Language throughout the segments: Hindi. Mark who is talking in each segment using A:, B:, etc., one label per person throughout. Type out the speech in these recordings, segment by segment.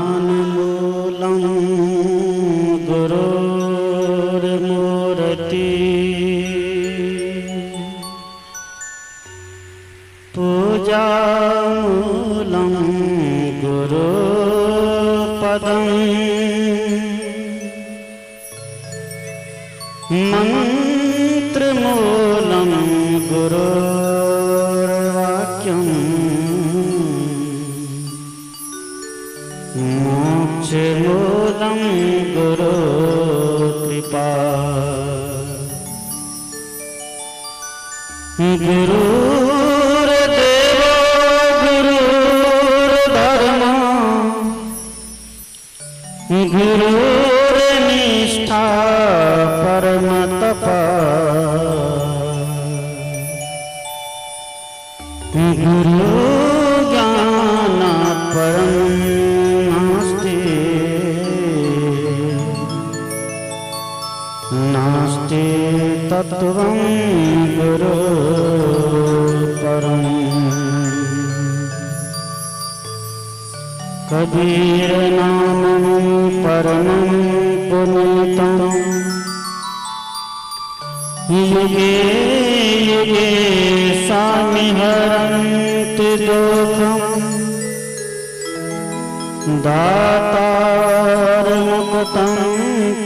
A: ज्ञानमूलं गुरुर्मूर्ति पूजामूलं गुरुपदम् मन्त्रमूलं गुरुर्वाक्यम् मोक्षमूलं गुरुकृपा गुरुर्देवो गुरुर्धर्मो गुरुर्निष्ठा परमतपः गुरुज्ञानात् परं नास्ति तत्त्वं गुरु परम्। कबीर नामं परमं पुनीतं युगे युगे सामिहरन्ति दुःखम् दातारमुक्तं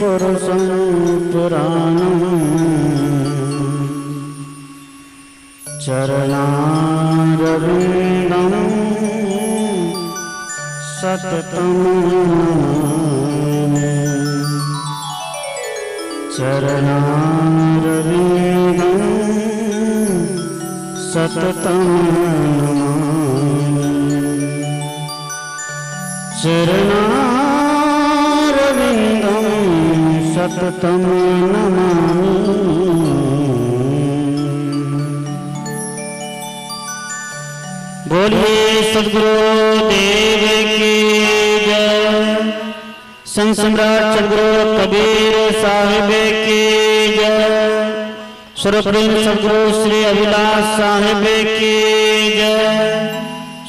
A: पुरुषं पुराणम् चरणारविन्दं सततं नमामि चरणारविन्दं सततं नमामि चरणारविन्दं सततं नमामि। बोलिए सद्गुरु देव की जय। संत सम्राट सद्गुरु कबीर साहिब की जय। सर्वप्रेम सद्गुरु श्री अभिलाष साहिब की जय।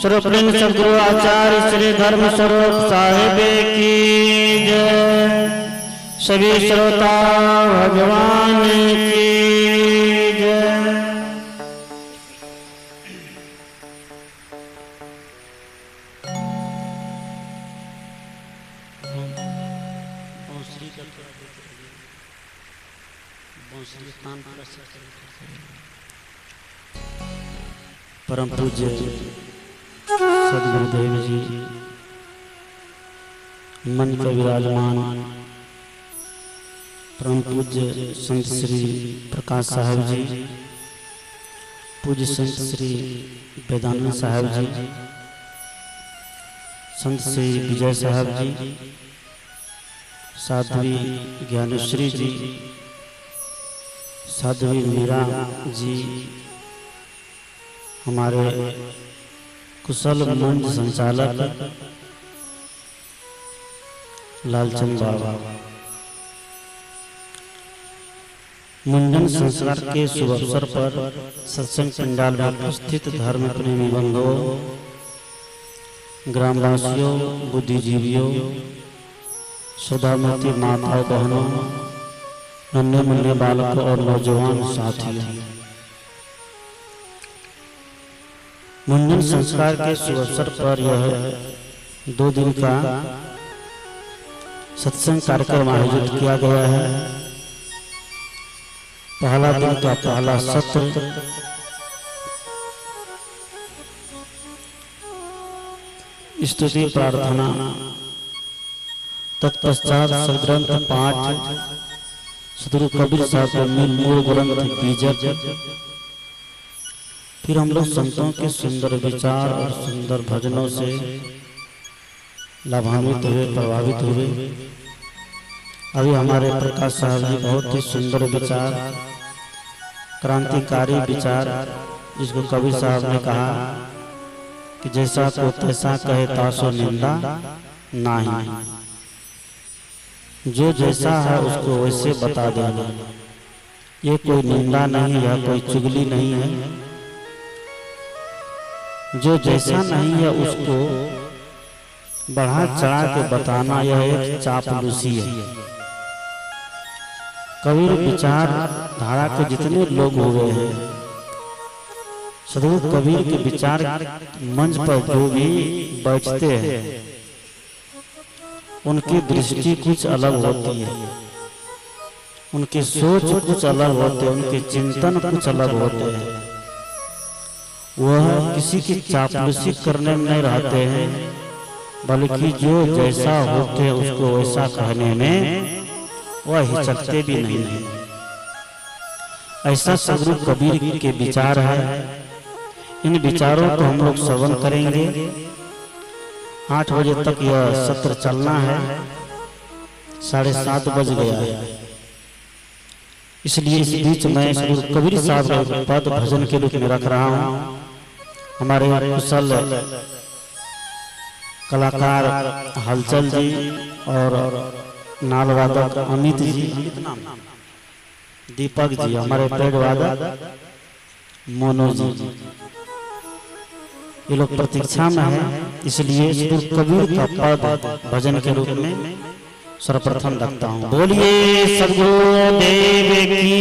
A: सर्वप्रेम सद्गुरु आचार्य श्री धर्म स्वरूप साहिब की जय। सभी श्रोता भगवान की जय। परम पूज्य सद्गुरुदेव जी मन के विराजमान परम पूज्य संत श्री प्रकाश साहब जी, पूज्य संत श्री वेदानंद साहब जी, संत श्री विजय साहब जी, साध्वी ज्ञानेश्वरी जी, साध्वी मीरा जी, हमारे कुशल मंच संचालक लालचंद बाबा, मुंडन संस्कार के शुभ अवसर पर सत्संग पंडाल में उपस्थित धर्म प्रेमी बंधुओं, ग्रामवासियों, बुद्धिजीवियों, सुधामती माताओं बहनों, नन्हे मुन्ने बालकों और नौजवान साथियों, मुंडन संस्कार के शुभ अवसर पर यह 2 दिन का सत्संग कार्यक्रम आयोजित किया गया है। पहला दिन का पहला सत्र स्तुति प्रार्थना, तत्पश्चात सदग्रंथ पाठ सद्गुरु कबीर साहब का मूल ग्रंथ बीजक, फिर हम लोग संतों के सुंदर विचार और सुंदर भजनों से लाभान्वित हुए, प्रभावित हुए। अभी हमारे प्रकाश साहब जी बहुत ही सुंदर विचार, क्रांतिकारी विचार, जिसको कबीर साहब ने कहा कि जैसा को तैसा कहे तासो निंदा नहीं, जो जैसा है उसको वैसे बता देना। ये कोई निंदा नहीं है, कोई चुगली नहीं है, जो जैसा नहीं है उसको बढ़ा चढ़ा के बताना यह एक चापलूसी है। कबीर विचार धारा के जितने लोग हुए हैं, सदगुरु कबीर के विचार मंच पर जो भी बैठते हैं उनकी दृष्टि कुछ अलग होती है, उनकी सोच कुछ अलग होते हैं, उनके चिंतन कुछ अलग होते हैं। वह किसी की चापलूसी करने में नहीं रहते हैं, बल्कि जो जैसा होते हैं उसको वैसा कहने में वह हिचकते भी नहीं है। ऐसा सदगुरु कबीर के विचार है। इन विचारों को हम लोग श्रवण करेंगे। 8 बजे तक यह सत्र चलना है, 7:30 बज गया है, इसलिए इस बीच में सदगुरु कबीर साहब का पद भजन के रूप में रख रहा हूँ। हमारे कुशल कलाकार हलचल जी और नाल वादक अमित जी, दीपक जी, हमारे पेड़ वादक मोनो जी, ये लोग प्रतीक्षा में है, इसलिए सदगुरु कबीर का पद भजन के रूप में सर्वप्रथम रखता हूँ। बोलिए सद्गुरु देव की।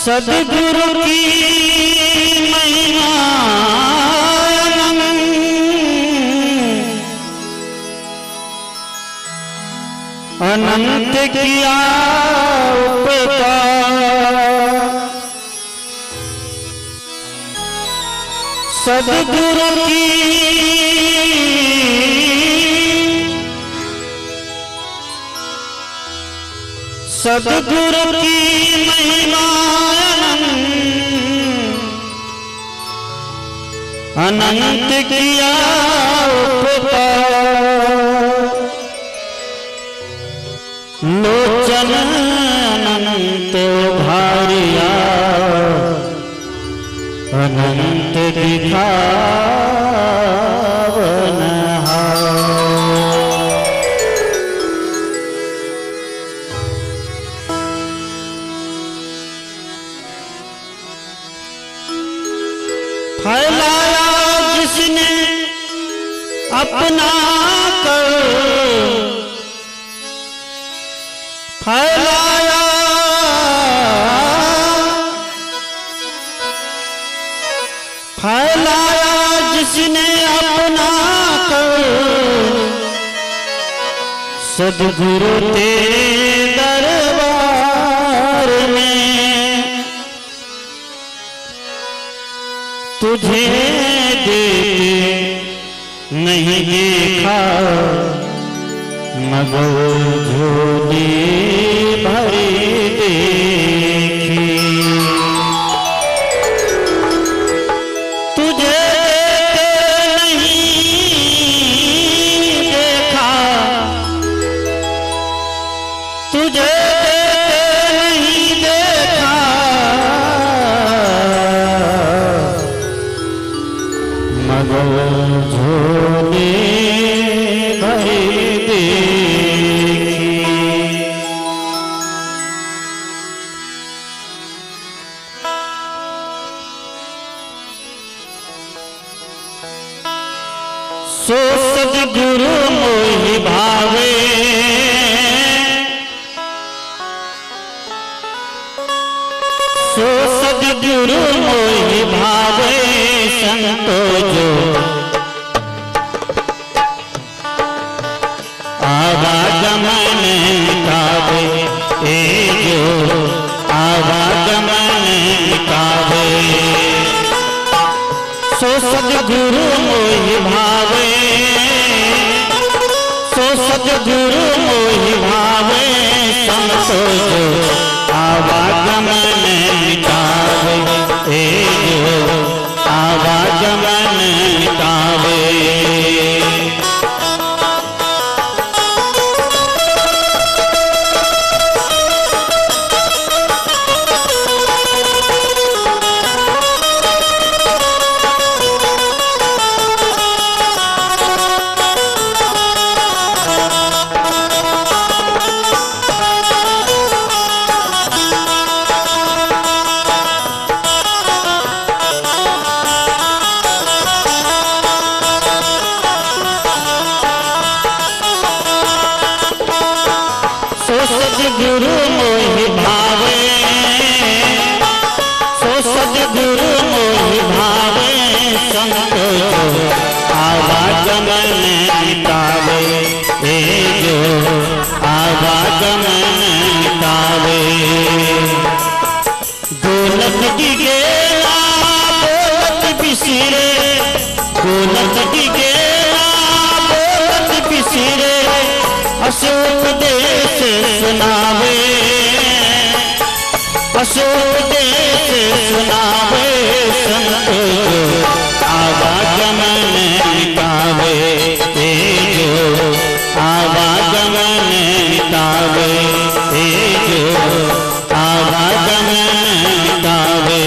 A: सद्गुरु की महिमा अनंत किया उपकार। सद्गुरु की महिमा अनंत किया उपकार। लोचन अनंत भारिया अनंत दिखावन फैलाया जिसने अपना कर, फैलाया जिसने अपना कर। सद्गुरु तेरे दरबार में तुझे देते नहीं देखा, मगर झोली भरी देखी। तुझे नहीं देखा, तुझे नहीं देखा, मगर झोली भरी देखी। सो सद्गुरु मोहि भावे सदगुरु मोहि भावे संतो जो आवागमन कावे ए जो आवागमन कावे सो सदगुरु मोहि भावे सो सदगुरु मोहि भावे संतो जो आवागमन कावे ए जो आवागमन कावे सदगुरु मोहि भावे सो सदगुरु मोहि भावे संतो आवागमन कावे ए जो आवागमन कावे गोलक की गेला बोलत बिसिरे गोलक की गेला बोलत बिसिरे अशोक देश सुनावे अशोक देश सुनावे संतो आवागमन कावे ए जो आवागमन कावे ए जो आवागमन कावे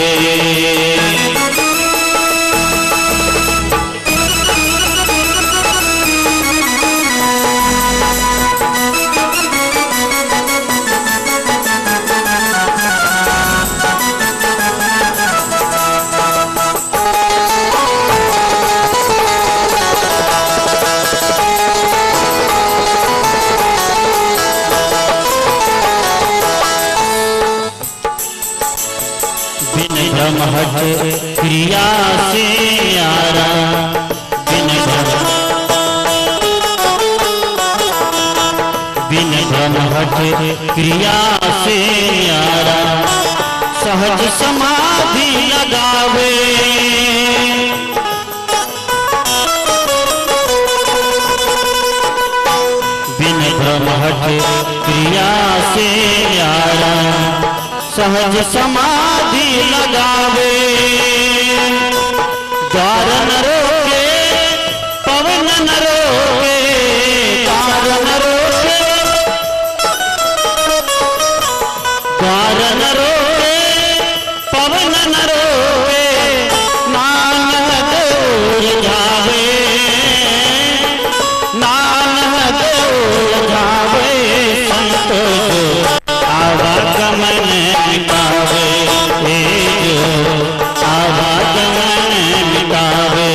A: महत क्रिया से यारा बिन महत क्रिया से यारा सहज समाधि लगावे बिन महत क्रिया से यारा सहज समाधि लगावे द्वार न रोके पवन न रोके द्वार न रोके द्वार न रोके पवन न रोके नानक दूर जावे नानक दूर जावे संतो आवागमन कावे ए जो आवागमन कावे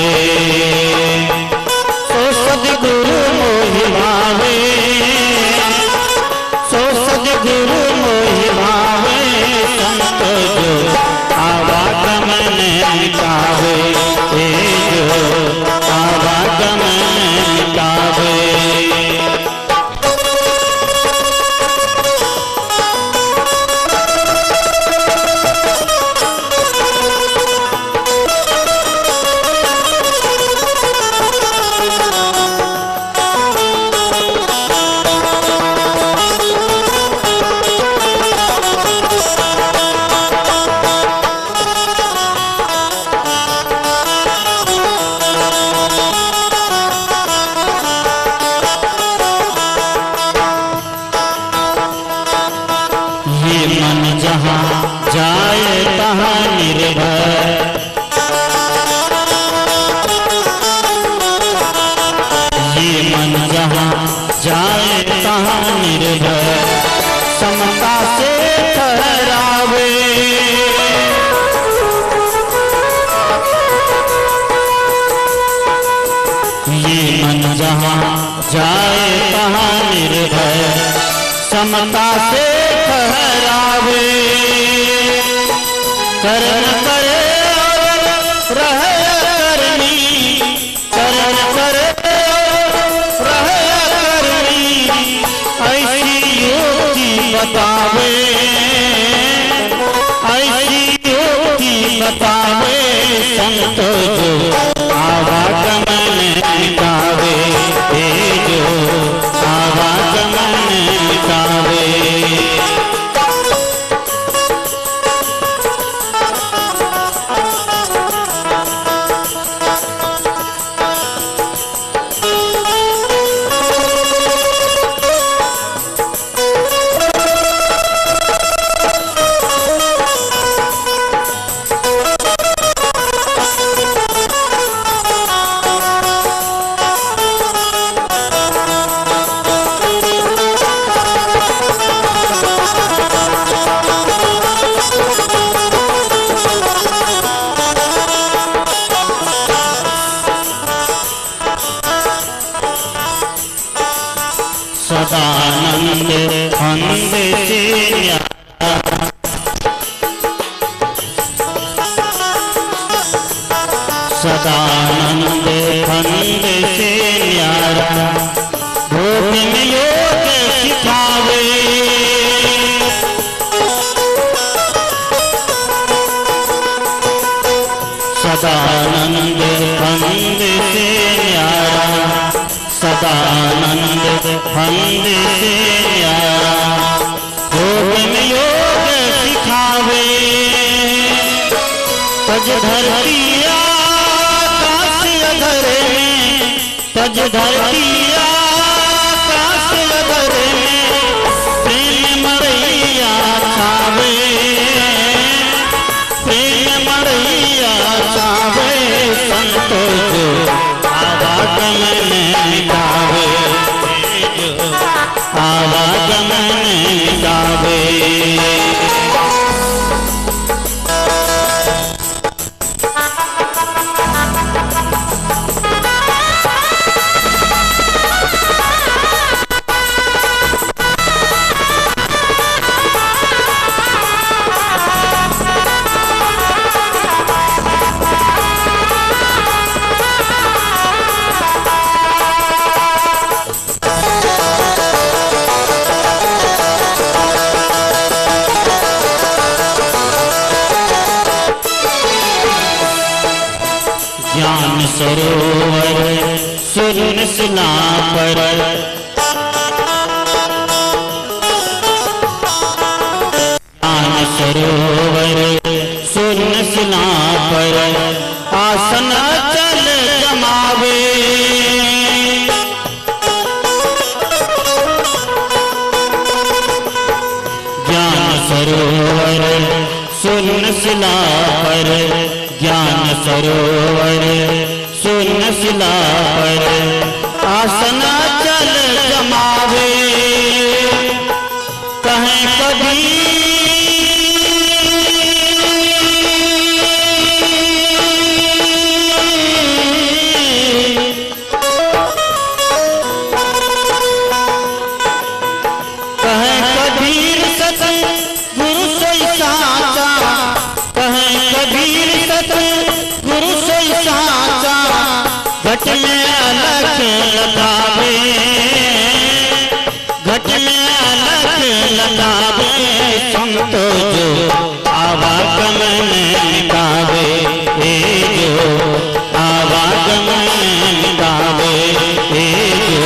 A: सो सदगुरु मोहि भावे सो सदगुरु मोहि भावे संतो जो आवागमन कावे ए जो आवागमन कावे जाए तहाँ निर्भय ये मन जहाँ जाए तहाँ निर्भय समता से ठहरावे ये मन जहाँ जाए तहाँ निर्भय समता से ठहरावे करण करे और रहे करनी, करण करे और रहे करनी, ऐसी युक्ति बतावे, ऐसी युक्ति बतावे संत जो आवागमन मिटावे, जो आवागमन मिटावे। सदानंद अंध से न्यारा, सदानंद अंध से न्यारा, भोग में योग सिखावे, सदानंद अंध से न्यारा, सदानंद अंध से न्यारा, भोग में योग सिखावे, तज धरती आकाश अधर में, तज धरती आकाश अधर में, प्रेम मरैया छावे, प्रेम मरैया छावे, संतो जो आवागमन मिटावे, जो आवागमन मिटावे। ज्ञान सरोवर सुन सुना पर, ज्ञान सरोवर सुन सुना पर, आसन चल जमावे, ज्ञान सरोवर सुन सुना पर, ज्ञान सरोवर सुन शिला पर, आसन चल जमावे, कहें कभी कहें कबीर सत गुरु सोई साचा, कहें कबीर सत गुरु सोई साचा, घट में अलग लगावे, घट में अलग लगावे, संतो जो आवागमन मिटावे, जो आवागमन मिटावे, जो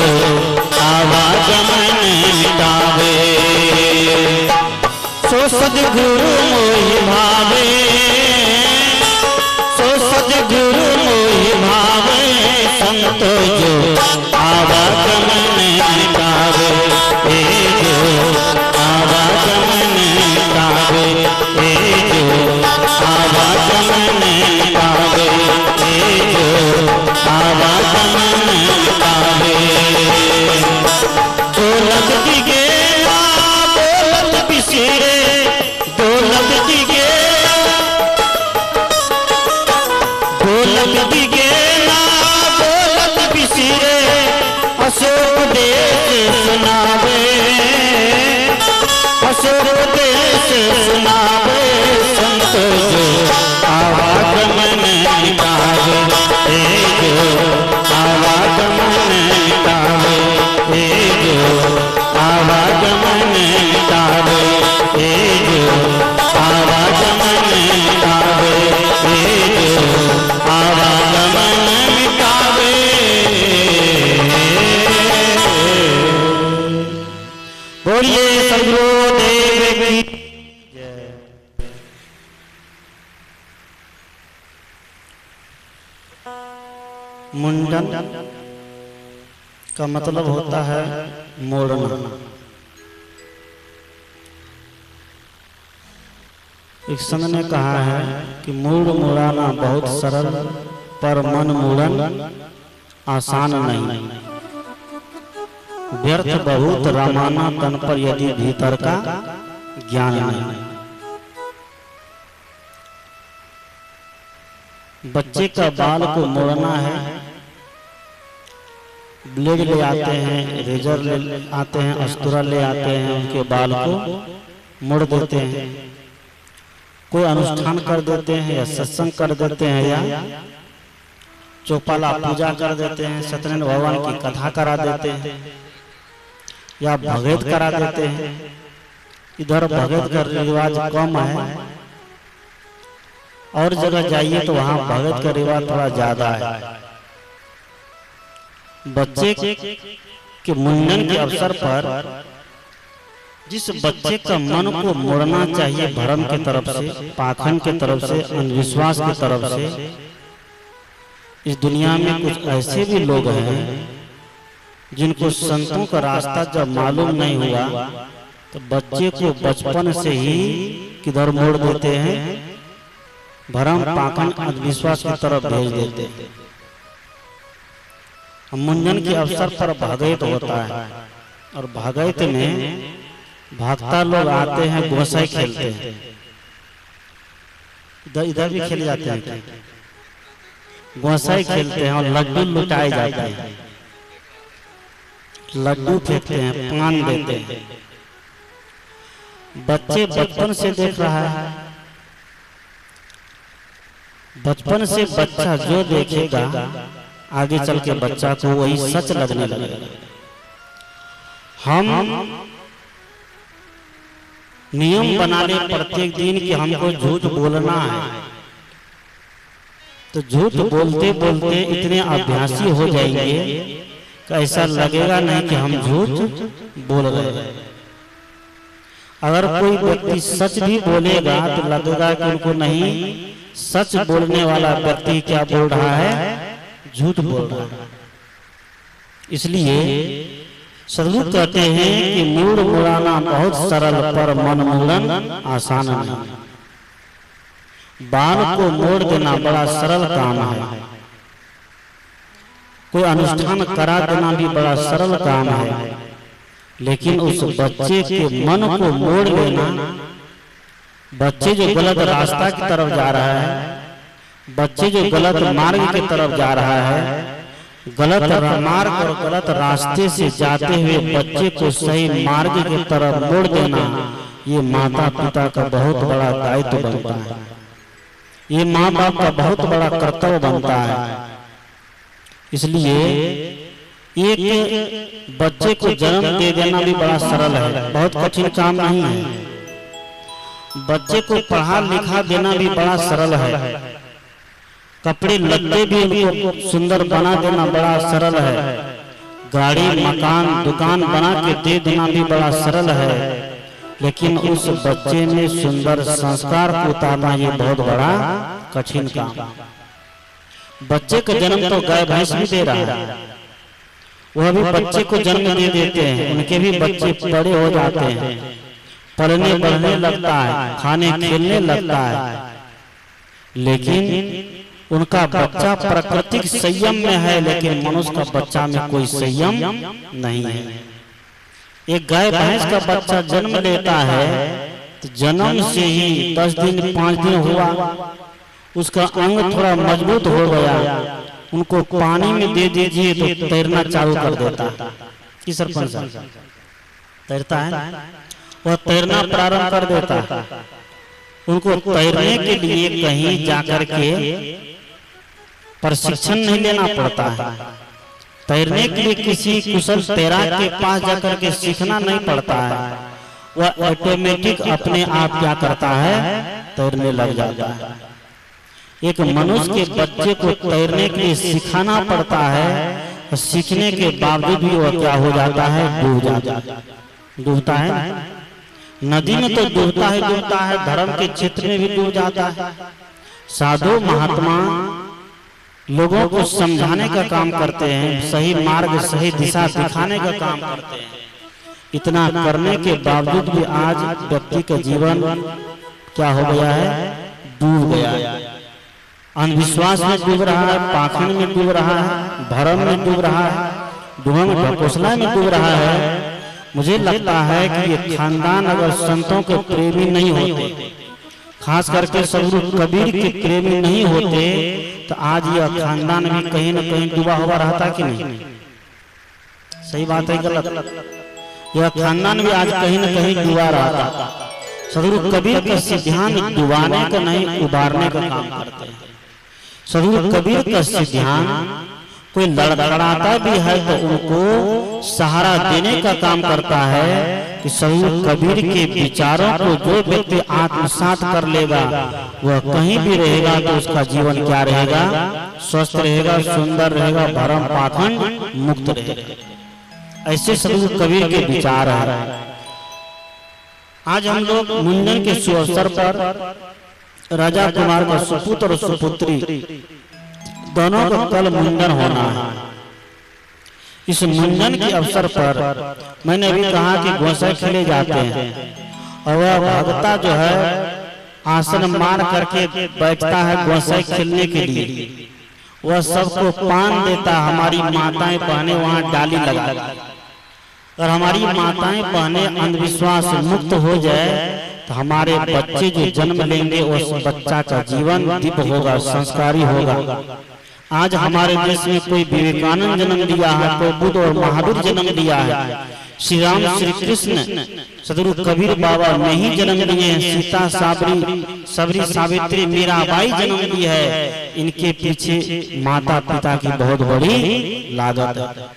A: आवागमन मिटावे। सो सद्गुरु मोहि भावे, सो सद्गुरु मोहि भावे, संतो जो आवागमन मिटावे, जो आवागमन मिटावे, जो आवागमन मिटावे, जो आवागमन मिटावे। ढोलक दिगे बोलत बिसरे, ढोलक दिगे ढोलक दिगे ना बोलत बिसरे, अशोक देश सुनावे, उपदेश सुनावे संत जो आवागमन मिटावे, जो आवागमन मिटावे, जो आवागमन मिटावे, जो आवागमन मिटावे, जो आवागमन मिटावे। बोलिए सद्गुरुदेव की जय। मुंडन का मतलब होता है मोड़ना। एक संत ने कहा है कि मूड़ मुड़ाना बहुत सरल, पर मन मुड़न आसान नहीं। व्यर्थ बहुत रामाना तन पर यदि भीतर का ज्ञान नहीं। बच्चे का बाल को मोड़ना है, ब्लेड ले आते हैं, रेजर ले आते हैं, अस्तूरा ले आते हैं, उनके बाल को मोड़ देते हैं। कोई अनुष्ठान कर देते हैं या सत्संग कर देते हैं या चौपाला पूजा कर देते हैं, सत्यनारायण भगवान की कथा करा देते हैं या भगत करा देते हैं। इधर भगत का रिवाज कम है, और जगह जाइए तो वहां भगत का रिवाज थोड़ा ज्यादा है। बच्चे के मुंडन के अवसर पर जिस बच्चे का मन को मोड़ना चाहिए भ्रम की तरफ से, पाखंड की तरफ से, अंधविश्वास की तरफ से, इस दुनिया में कुछ ऐसे भी लोग हैं जिनको संतों का रास्ता जब मालूम नहीं हुआ तो बच्चे को बचपन से ही किधर मोड़ देते हैं, भ्रम पाखंड अंधविश्वास की तरफ भेज देते हैं। मुंडन के अवसर पर भगत होता है, और भगत में भक्ता लोग आते हैं, गोसाई खेलते हैं। इधर इधर भी खेले जाते हैं, गोसाई खेलते हैं और लड्डू लुटाए जाते हैं, लड्डू फेंकते हैं, पान देते हैं। बच्चे बचपन से देख रहा है, बचपन से बच्चा जो देखेगा आगे चल के बच्चा को वही सच लगने लगेगा। हम नियम बना ले प्रत्येक दिन कि हमको झूठ बोलना है, तो झूठ बोलते बोलते इतने अभ्यासी हो जाएंगे कि ऐसा लगेगा नहीं कि हम झूठ बोल रहे हैं। अगर कोई व्यक्ति सच भी बोलेगा तो लगेगा कि उनको नहीं, सच बोलने वाला व्यक्ति क्या बोल रहा है, झूठ बोल रहा है। इसलिए सद्गुरु कहते हैं कि मूड़ मुड़ाना बहुत सरल, पर मन मुड़न आसान नहीं। बाल को मोड़ देना बड़ा सरल काम है, कोई अनुष्ठान करा देना भी बड़ा सरल काम है, लेकिन उस बच्चे के मन को मोड़ लेना, बच्चे जो गलत रास्ता की तरफ जा रहा है, बच्चे जो गलत मार्ग की तरफ जा रहा है, गलत मार्ग और गलत रास्ते से जाते हुए बच्चे को सही मार्ग की तरफ मोड़ देना, ये माता पिता का बहुत बड़ा दायित्व बनता है, ये माँ बाप का बहुत बड़ा कर्तव्य बनता है। इसलिए एक बच्चे को जन्म दे देना भी बड़ा सरल है, बहुत कठिन काम नहीं है। बच्चे को पढ़ा लिखा देना भी बड़ा सरल है, कपड़े लत्ते भी उनको सुंदर बना देना बड़ा सरल है, गाड़ी मकान दुकान बना के दे देना भी बड़ा सरल है, लेकिन उस बच्चे में सुंदर संस्कार को उतारना ये बहुत बड़ा कठिन काम। बच्चे का जन्म तो गाय भैंस भी दे रहा है, वह भी बच्चे को जन्म दे देते हैं, उनके भी बच्चे बड़े हो जाते हैं, पढ़ने बढ़ने लगता है, खाने खेलने लगता है, लेकिन उनका बच्चा प्राकृतिक संयम में है, लेकिन मनुष्य का बच्चा में कोई संयम नहीं है। एक गाय भैंस का बच्चा जन्म लेता है तो जन्म से ही 10 दिन 5 दिन हुआ, उसका अंग थोड़ा मजबूत हो गया, उनको पानी में दे दीजिए तो तैरना चालू कर देता है। कि सरपंच तैरता है, वह तैरना प्रारंभ कर देता है। उनको तैरने के लिए कहीं जाकर के प्रशिक्षण नहीं लेना पड़ता है। तैरने के लिए किसी कुशल तैराक के पास जाकर के सीखना नहीं पड़ता है। वह ऑटोमेटिक अपने आप क्या करता है, तैरने लग जाता है। एक मनुष्य के बच्चे को तैरने के लिए सिखाना पड़ता है, और सीखने के बावजूद भी वह क्या हो जाता है, डूब जाता है। डूबता है नदी में तो डूबता है, धर्म के क्षेत्र में भी डूब जाता है। साधु महात्मा लोगों को समझाने का काम करते हैं, सही मार्ग सही दिशा दिखाने का काम करते हैं। इतना करने के बावजूद भी आज व्यक्ति का जीवन क्या हो गया है, डूब गया है। अंधविश्वास में डूब रहा है, पाखंड में डूब रहा है, धर्म में डूब रहा है, ढोंग ढकोसला में डूब रहा है। मुझे लगता है कि ये खानदान अगर संतों के प्रेमी नहीं होते, खास करके सदगुरु कबीर के प्रेमी नहीं होते, तो आज यह खानदान भी कहीं न कहीं डूबा हुआ रहता कि नहीं? सही बात है गलत? यह खानदान भी आज कहीं न कहीं डूबा रहता। सदगुरु कबीर का सिद्धांत डुबाने का नहीं, उबारने का काम करते हैं। सदगुरु कबीर का सिद्धांत कोई लड़खड़ाता भी है तो उनको सहारा देने का काम करता है कि सदगुरु कबीर के विचारों को जो व्यक्ति आत्मसात कर लेगा, वह कहीं भी रहेगा तो उसका जीवन क्या रहेगा, स्वस्थ रहेगा, सुंदर रहेगा, भरम पाखंड मुक्त रहेगा। ऐसे सदगुरु कबीर के विचार है। आज हम लोग मुंडन के शुभ अवसर पर राजा कुमार का सुपुत्र और सुपुत्री दोनों का कल मुंडन होना है। इस मुंडन के अवसर पर मैंने अभी कहा कि गोसाई खेले जाते हैं, और वह भगता जो है आसन मार करके बैठता है गोसाई खेलने के लिए। वह सबको पान देता, हमारी माताएं बहनें वहां डाली लगा, और हमारी माताएं बहनें अंधविश्वास मुक्त हो जाए तो हमारे बच्चे जो जन्म लेंगे उस बच्चा का जीवन दिव्य होगा, संस्कारी होगा। आज हमारे देश में कोई विवेकानंद जन्म लिया है, कोई बुद्ध और महावीर जन्म लिया है, श्री राम श्री कृष्ण सदगुरु कबीर बाबा ने ही जन्म लिए हैं, सीता सबरी सावित्री मीराबाई जन्म ली है। इनके पीछे माता पिता की बहुत बड़ी लागत है।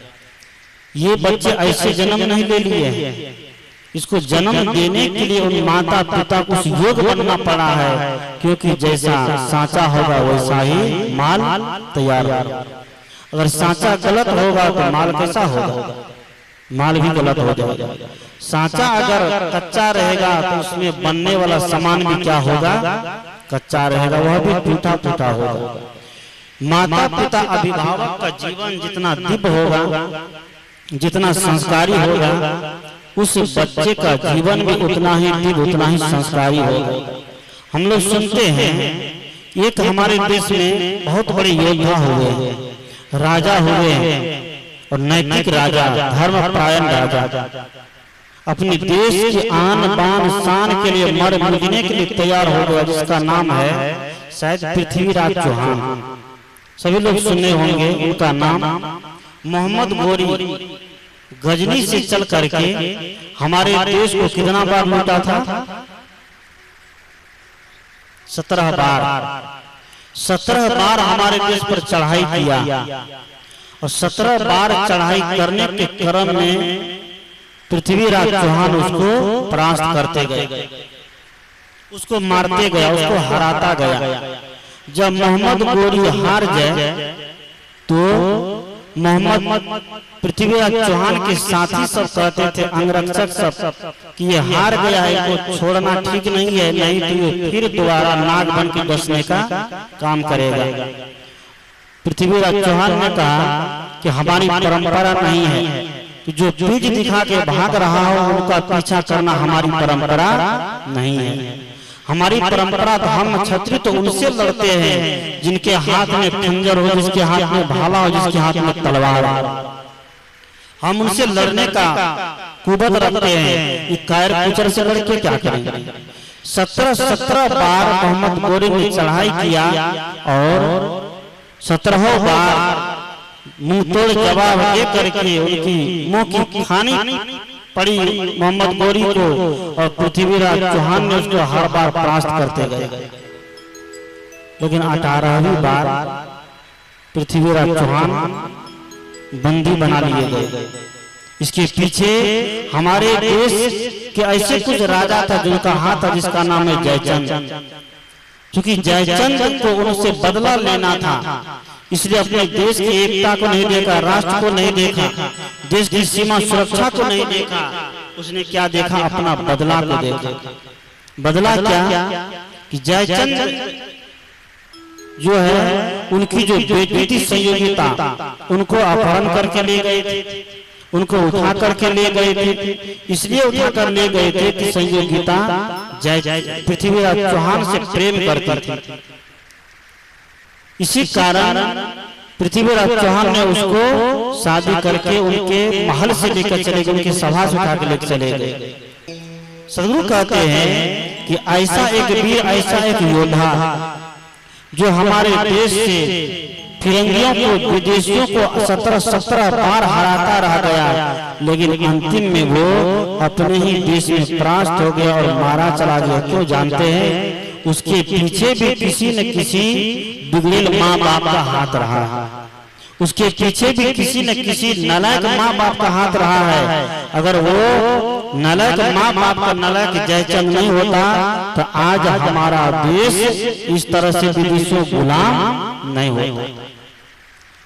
A: ये बच्चे ऐसे जन्म नहीं ले लिए हैं, इसको जन्म देने के लिए उन माता पिता को योग बनना पड़ा है, क्योंकि जैसा सांचा होगा वैसा ही माल तैयार होगा। अगर सांचा गलत होगा तो माल कैसा होगा, माल भी गलत हो जाएगा। सांचा अगर कच्चा रहेगा तो उसमें बनने वाला सामान भी क्या होगा, कच्चा रहेगा, वह भी टूटा टूटा होगा। माता पिता अभिभावक का जीवन जितना दिव्य होगा, जितना संस्कारी होगा, उस बच्चे का जीवन भी उतना ही दिव्य, उतना ही संस्कारी होगा। हम लोग सुनते हैं एक हमारे देश में बहुत बड़े योद्धा हुए हैं, राजा हुए हैं, और नैतिक राजा, धर्मपरायण राजा, अपने देश की आन बान शान के लिए मर मिटने के लिए तैयार हो गया, जिसका नाम है शायद पृथ्वीराज चौहान। सभी लोग सुने होंगे उनका नाम। मोहम्मद गोरी गजनी से चल करके हमारे देश को कितना बार लूटा था, 17 बार। 17 बार हमारे देश पर चढ़ाई किया, और 17 बार चढ़ाई करने के क्रम में पृथ्वीराज चौहान उसको परास्त करते गए, उसको मारते गया, उसको हराता गया। जब मोहम्मद गोरी हार जाए तो मोहम्मद पृथ्वीराज चौहान के साथी सब कहते थे, अंगरक्षक सब, कि ये हार गया है, इसको छोड़ना ठीक नहीं है, नहीं तो ये फिर दोबारा नाग बन के बसने का काम करेगा। पृथ्वीराज चौहान ने कहा कि हमारी परंपरा नहीं है कि जो पीठ दिखा के भाग रहा हो उनका पीछा करना हमारी परंपरा नहीं है। हमारी परंपरा तो हम क्षत्रिय तो उनसे लड़ते हैं जिनके हाथ में खंजर हो, जिसके हाथ में भाला हो, जिसके हाथ में तलवार हो। हम उनसे लड़ने का कुबत रखते हैं, ये कायर कुचर से लड़के क्या करेंगे। 17 बार मोहम्मद गोरी ने चढ़ाई किया, और 17 बार मुंह तोड़ जवाब दे करके उनकी मुंह की खानी पड़ी मोहम्मद गौरी को और पृथ्वीराज चौहान ने उसको हर बार परास्त करते गए, लेकिन 18वीं बार पृथ्वीराज चौहान बंदी बना लिए गए। इसके पीछे हमारे देश के ऐसे कुछ राजा था जिनका हाथ था, जिसका नाम है जयचंद। क्योंकि जयचंद को उनसे बदला लेना था, इसलिए अपने देश की एकता को नहीं देखा, राष्ट्र को नहीं देखा, देश की सीमा सुरक्षा को नहीं देखा, उसने क्या देखा? अपना बदला को देखा। बदला क्या कि जयचंद जो है उनकी जो बेटी थी संयोगिता, उनको अपहरण करके ले गए थे, उनको उठा करके ले गए थे। इसलिए उठा कर ले गए थे कि संयोगिता पृथ्वीराज चौहान से प्रेम करती थी। इसी कारण पृथ्वीराज चौहान ने उसको शादी करके उनके महल से लेकर चले गए, उनके सभा से उठा के लेकर चले गए। सदगुरु कहते हैं कि ऐसा एक वीर, ऐसा एक योद्धा जो हमारे देश से फिरंगियों को, विदेशियों को 17 बार हराता रह गया, लेकिन अंतिम में वो अपने ही देश में परास्त हो गया और मारा चला गया। क्यों जानते हैं? उसके पीछे भी किसी न किसी बिगड़ेल माँ बाप का हाथ रहा है, उसके पीछे भी किसी न किसी नालायक माँ बाप का हाथ रहा है। अगर वो नालायक माँ बाप का नालायक जयचंद नहीं होता तो आज हमारा देश इस तरह से विदेशियों गुलाम नहीं होता।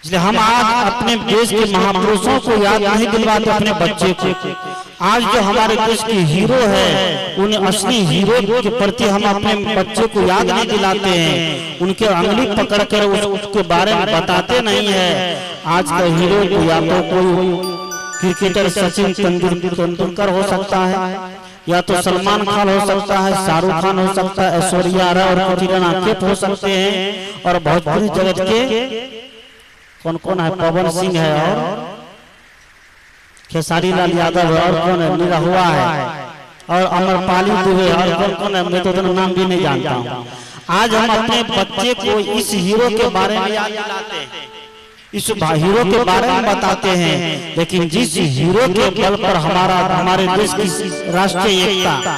A: इसलिए हम आज अपने देश के महापुरुषों को याद नहीं दिलवाते अपने बच्चे को। आज जो हमारे देश के हीरो है, उन असली हीरो के प्रति हम अपने बच्चे को याद नहीं दिलाते हैं, उनके अंगुली पकड़कर उसके बारे में बताते नहीं है। आज का हीरो या तो कोई क्रिकेटर सचिन तेंदुलकर हो सकता है, या तो सलमान खान हो सकता है, शाहरुख खान हो सकता है, ऐश्वर्या राय और कटरीना कैफ हो सकते हैं, और भोजपुरी जगत के कौन कौन है? पवन सिंह है, और खेसारी लाल यादव है, और कौन है? निरहुआ है, और अमरपाली दुबे, और कौन कौन है? मैं तो नाम भी नहीं जानता हूँ। आज हम अपने बच्चे को इस हीरो के बारे में याद दिलाते हैं, इस हीरो के बारे में बताते हैं, लेकिन जिस हीरो के बल पर हमारे देश की राष्ट्रीय एकता,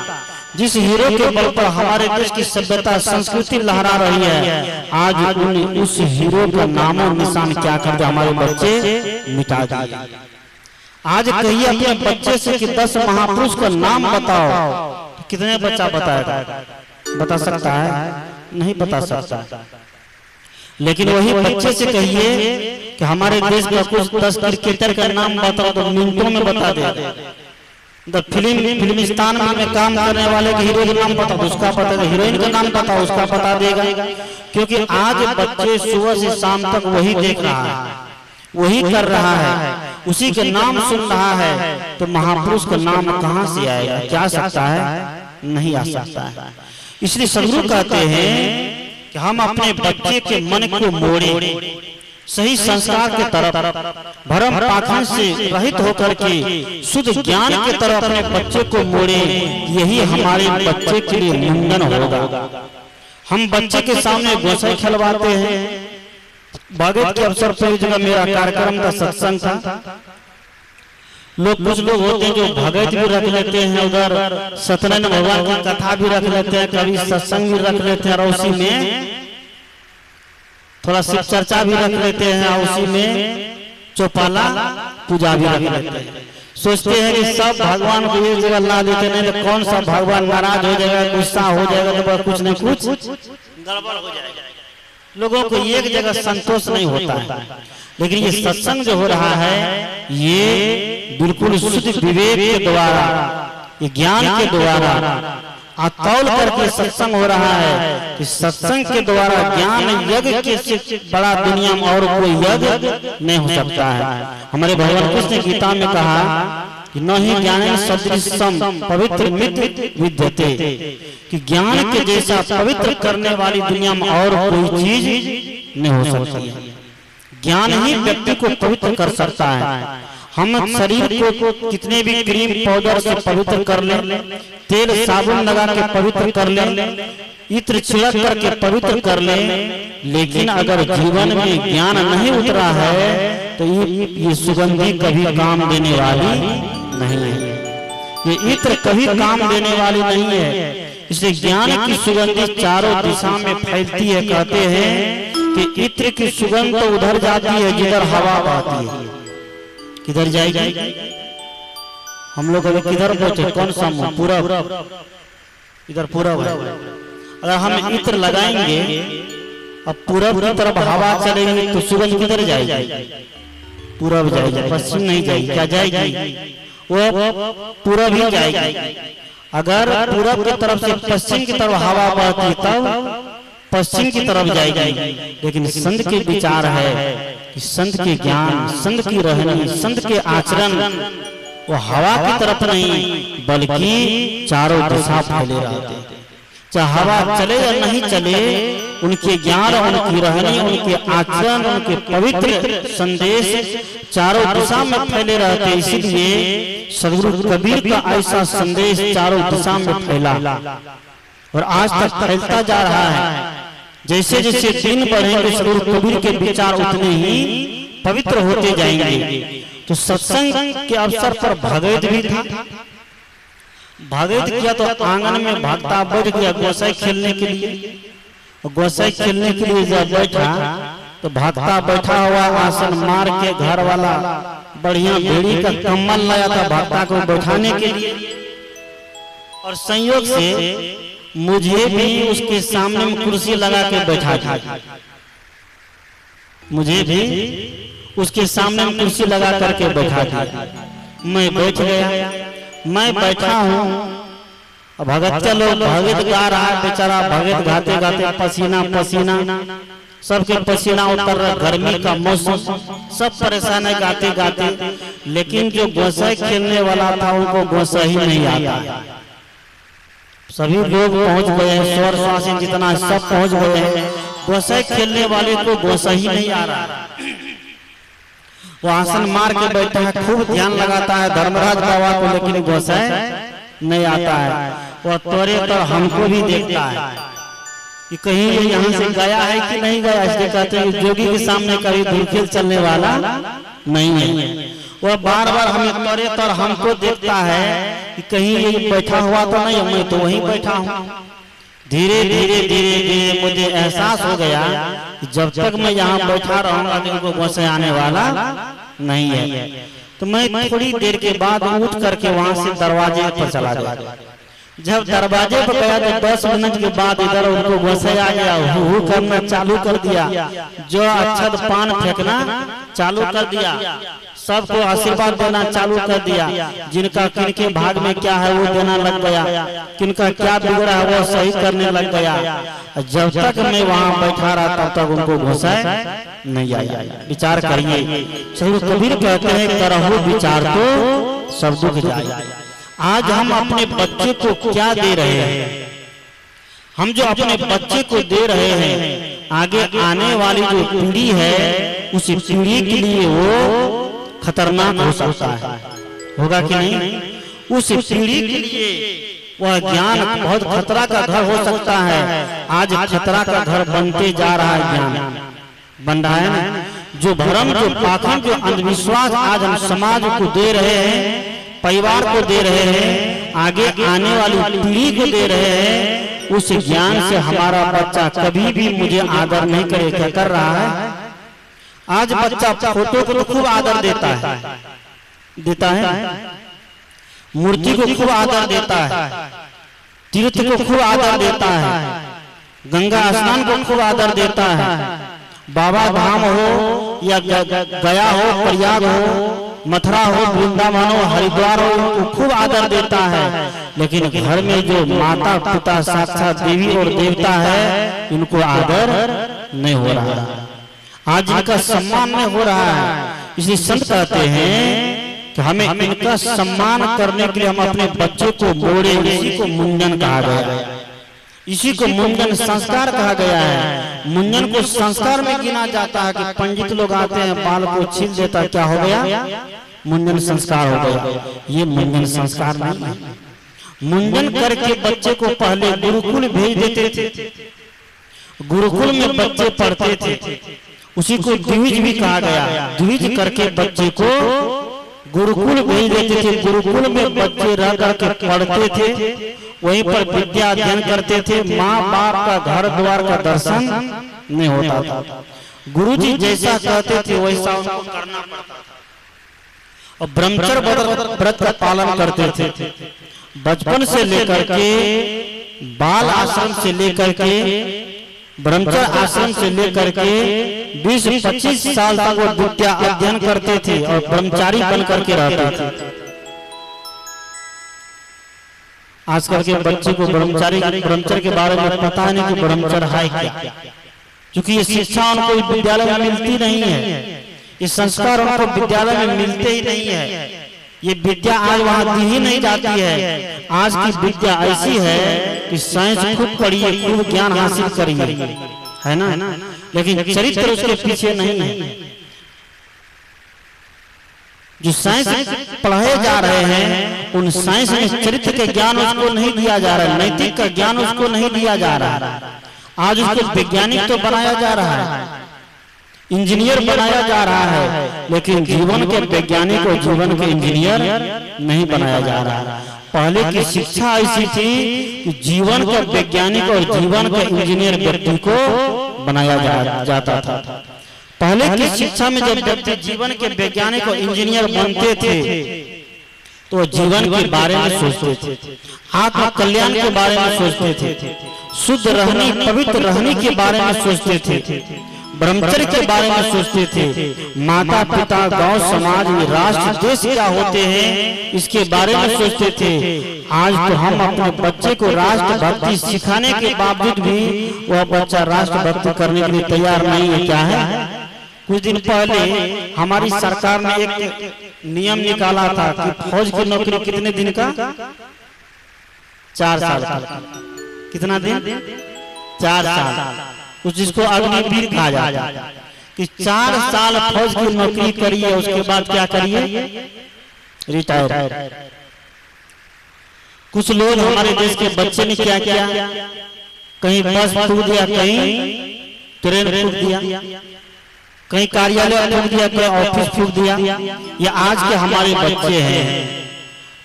A: जिस हीरो के बल पर हमारे देश की सभ्यता संस्कृति लहरा रही है, आज उस हीरो का नामो निशान क्या कर दे हमारे बच्चे मिटा दिए। आज कहिए अपने बच्चे से कि 10 महापुरुष का नाम बताओ, कितने बच्चा बताएगा? बता सकता है? नहीं बता सकता। लेकिन वही बच्चे से कहिए कि हमारे देश का कुछ 10 क्रिकेटर का नाम बताओ तो मिनटों में बता देगा। फिल्मिस्तान में काम करने वाले के हीरो का नाम पता, उसका पता है, हीरोइन का नाम पता, उसका पता देगा। क्योंकि आज बच्चे सुबह से शाम तक वही देख रहा है, वही कर रहा है, उसी के नाम सुन रहा है, तो महापुरुष का नाम कहाँ से आएगा? क्या सकता है? नहीं आ सकता है। इसलिए सदगुरु कहते हैं कि हम अपने बच्चे के मन को मोड़े, सही संस्कार के तरफ, भरम पाखंड से रहित होकर के शुद्ध ज्ञान के तरफ अपने बच्चे को मोड़े, यही हमारे बच्चे के लिए मुंडन होगा। हम बच्चे के सामने गोसाई खिलवाते हैं। भागवत के अवसर पर इस जगह मेरा कार्यक्रम का सत्संग था। कुछ लोग होते हैं जो भगत भी रख लेते हैं, उधर सत्यनारायण भगवान की कथा भी रख लेते हैं, कभी सत्संग भी रख लेते हैं, और उसी में थोड़ा शिव चर्चा भी रख लेते हैं, और उसी में चौपाला पूजा भी रख लेते हैं। सोचते हैं कि सब भगवान को एक जगह ला देते, नहीं तो कौन सा भगवान नाराज हो जाएगा, गुस्सा हो जाएगा, तो कुछ न कुछ गड़बड़ हो जाएगा। लोगों को एक जगह संतोष नहीं होता है। लेकिन ये सत्संग जो हो रहा है, ये बिल्कुल शुद्ध विवेक के द्वारा, ये ज्ञान के द्वारा तौल करके सत्संग हो रहा है। कि सत्संग के द्वारा ज्ञान यज्ञ के से बड़ा दुनिया में और कोई यज्ञ नहीं हो सकता है। हमारे भगवान कृष्ण ने गीता में कहा कि न ही ज्ञान सदृशम पवित्र मित्र विद्यते, कि ज्ञान के जैसा पवित्र करने वाली दुनिया में और कोई चीज नहीं हो सकती है। ज्ञान ही व्यक्ति को पवित्र कर सकता है। हम शरीर को कितने भी क्रीम पाउडर से पवित्र कर लें, तेल साबुन लगा के पवित्र कर लें, इत्र छिड़क करके पवित्र कर लें, लेकिन अगर जीवन में ज्ञान नहीं उतरा है तो ये सुगंधी कभी काम देने वाली नहीं है। ये इत्र कभी काम देने वाली नहीं है, इसलिए ज्ञान की सुगंध चारों दिशा में फैलती है। कहते हैं कि इत्र की सुगंध तो उधर जाती है जिधर हवा बहती है। किधर जाएगी? हम लोग अभी किधर पहुंचे? कौन सा मुंह? पूरब। इधर पूरब है। अगर हम इत्र लगाएंगे अब पूरब की तरफ हवा चलेगी तो सुगंध किधर जाएगी? पूरब जाएगी, पश्चिम नहीं जाएगी। क्या जाएगी? वो पूरब ही जाएगी। अगर पूरब की तरफ से पश्चिम की तरफ हवा बहती तब पश्चिम की तरफ जाएगी। लेकिन संत के विचार है कि संत के ज्ञान, संत की रहनी, संत के आचरण वो हवा की तरफ नहीं बल्कि चारों दिशा फैले रहते हैं। चाहे हवा चले या नहीं चले, उनके ज्ञान, उनकी रहनी, उनके आचरण, उनके पवित्र संदेश चारों दिशा में फैले रहते। इसीलिए सदगुरु कबीर का ऐसा संदेश चारों दिशा में फैला और आज तक फैलता जा रहा है। जैसे जैसे दिन बढ़ेंगे सदगुरु कबीर के विचार उतने ही पवित्र होते जाएंगे। तो सत्संग के अवसर पर भगवत भी था। भगवत किया तो आंगन में भक्ता बैठ गया गोसाई खेलने के लिए। गोसाई खेलने के लिए जब बैठा तो भक्ता बैठा हुआ आसन मार के घर वाला बढ़िया भेड़ी का कम्बल लाया था भक्ता को बैठाने के लिए। और संयोग से मुझे भी उसके सामने में कुर्सी लगा के बैठा था। मुझे भी उसके सामने में कुर्सी लगा करके बैठा था। मैं बैठ गया। मैं बैठा हूँ। भगत के लोग भगत गा रहा है, बेचारा भगत गाते गाते पसीना पसीना, सबके पसीना उतर रहा, गर्मी का मौसम, सब परेशान है गाते गाते। लेकिन जो गोसाई खेलने वाला था उनको गोसाई नहीं आता। सभी लोग पहुंच गए हैं, स्वर शासन जितना सब पहुंच गए हैं। गोसाई खेलने वाले को गोसाई नहीं आ रहा। वो आसन मार के बैठा है, खूब ध्यान लगाता है धर्मराज बाबा को, लेकिन गोसाई नहीं आता है। वो तोरे तो हमको भी देखता है कि कहीं ये यहाँ से गया है कि नहीं गया। इसलिए कहते हैं जोगी के सामने कभी धूलखेल चलने वाला नहीं है। वह बार बार हमें तोरे तो हमको देखता है कि कहीं ये बैठा हुआ तो नहीं, मैं तो वहीं बैठा हूँ। धीरे धीरे धीरे धीरे मुझे एहसास हो गया कि जब तक मैं यहाँ बैठा रहूंगा तो इनको गोसाई आने वाला नहीं है। तो मैं थोड़ी देर के बाद उठ करके वहां से दरवाजे पर चला गया। जब दरवाजे पर गया तो 10 मिनट के बाद इधर उनको गोसाई आ गया। हु करना चालू कर दिया, जो अक्षत पान फेंकना चालू कर दिया, सबको आशीर्वाद देना चालू कर दिया। जिनका किनके भाग में क्या है वो देना लग गया, किनका क्या बिगड़ा है वो सही करने लग गया। जब तक मैं वहां बैठा रहा तब तक उनको गोसाई नहीं आया। विचार करिए, सदगुरु कबीर कहते हैं करहु विचार तो सब दुख जाए। आज हम अपने बच्चे को क्या दे रहे हैं? हम जो अपने बच्चे को दे रहे हैं, आगे आने वाली जो पीढ़ी है उस पीढ़ी के लिए वो खतरनाक हो सकता है। होगा कि नहीं? उस पीढ़ी के लिए वह ज्ञान बहुत खतरा का घर हो सकता है। आज खतरा का घर बनते जा रहा है, ज्ञान बन रहा है ना। जो भ्रम, जो पाखंड, जो अंधविश्वास आज हम समाज को दे रहे हैं, परिवार को दे रहे हैं, आगे आने वाली पीढ़ी को दे रहे हैं, उस ज्ञान से हमारा बच्चा कभी भी मुझे आदर नहीं करे। क्या कर रहा है? आज बच्चा फोटो को तो खूब आदर देता है, मूर्ति को खूब आदर देता है, तीर्थ को खूब आदर देता है, गंगा स्नान को खूब आदर देता है, बाबा धाम हो या गया हो, प्रयाग हो, मथुरा हो, वृंदावन हो, हरिद्वार हो, उनको खूब आदर देता है। लेकिन घर में जो माता पिता साक्षात देवी और देवता है, इनको आदर नहीं हो रहा है। आज इनका सम्मान नहीं हो रहा है। इसलिए संत कहते हैं कि हमें इनका सम्मान करने के लिए हम अपने बच्चे को मोड़े। इसी को मुंडन कहा गया है, इसी को मुंडन संस्कार कहा गया है। मुंडन को संस्कार में गिना जाता है कि पंडित लोग आते हैं, बाल को छील देता, क्या हो गया? मुंडन संस्कार हो गया। ये मुंडन संस्कार नहीं है। मुंडन करके बच्चे को पहले गुरुकुल भेज देते थे, गुरुकुल में बच्चे पढ़ते थे, उसी को द्विज भी कहा गया। द्विज करके बच्चे को गुरुकुल भेज देते थे। गुरुकुल में बच्चे रह करके पढ़ते थे, वहीं पर विद्या अध्ययन करते थे। माँ बाप का घर द्वार का दर्शन नहीं होता था। गुरुजी जैसा कहते थे वैसा उनको करना पड़ता था और ब्रह्मचर्य व्रत का पालन करते थे। बचपन से लेकर के बाल आश्रम से लेकर के ब्रह्मचर्य आश्रम से लेकर के 20-25 साल तक वो विद्या अध्ययन करते थे और ब्रह्मचारी बन करके रहते थे। आजकल के बच्चे को ब्रह्मचर्य के बारे में पता नहीं कि ब्रह्मचर्य है क्या, क्योंकि ये शिक्षा उनको विद्यालय में मिलती नहीं है, ये संस्कार उनको विद्यालय में मिलते ही नहीं है। ये विद्या आज वहां दी ही नहीं जाती है। आज की विद्या ऐसी है कि साइंस खूब पढ़िए, खूब ज्ञान हासिल करिए, है ना, लेकिन चरित्र उसके पीछे नहीं है। जो साइंस पढ़ाए जा रहे हैं उन साइंस में चरित्र के ज्ञान उसको नहीं दिया जा रहा है, नैतिक का ज्ञान उसको नहीं दिया जा रहा है। आज उसको वैज्ञानिक तो बनाया जा रहा है, इंजीनियर बनाया जा रहा है, लेकिन जीवन के वैज्ञानिक और जीवन के इंजीनियर नहीं बनाया जा रहा है। पहले की शिक्षा ऐसी थी कि जीवन के वैज्ञानिक और जीवन के इंजीनियर व्यक्ति को बनाया जाता था। पहले की शिक्षा में जब व्यक्ति जीवन के वैज्ञानिक और इंजीनियर बनते थे तो जीवन के बारे में सोचते थे, आत्म कल्याण के बारे में सोचते थे, शुद्ध रहने पवित्र रहने के बारे में सोचते थे, ब्रह्मचर्य के बारे में सोचते थे, माता पिता गांव समाज राष्ट्र देश क्या होते हैं इसके बारे में सोचते थे। आज तो हम अपने बच्चे को राष्ट्रभक्ति सिखाने के बावजूद भी वह बच्चा राष्ट्रभक्ति करने के लिए तैयार नहीं है। क्या है, कुछ दिन पहले हमारी सरकार ने एक नियम निकाला था कि फौज की नौकरी कितने दिन का, 4 साल का। कितना दिन, 4 साल। कुछ जिसको अग्निवीर कहा जाता है कि 4 साल फौज की नौकरी करिए, उसके बाद क्या करिए, रिटायर। कुछ लोग हमारे देश के बच्चे ने क्या किया, कहीं बस फूक दिया, कहीं ट्रेन फूक दिया, कहीं कार्यालय फूक दिया, कहीं ऑफिस फूक दिया। ये आज के हमारे बच्चे हैं।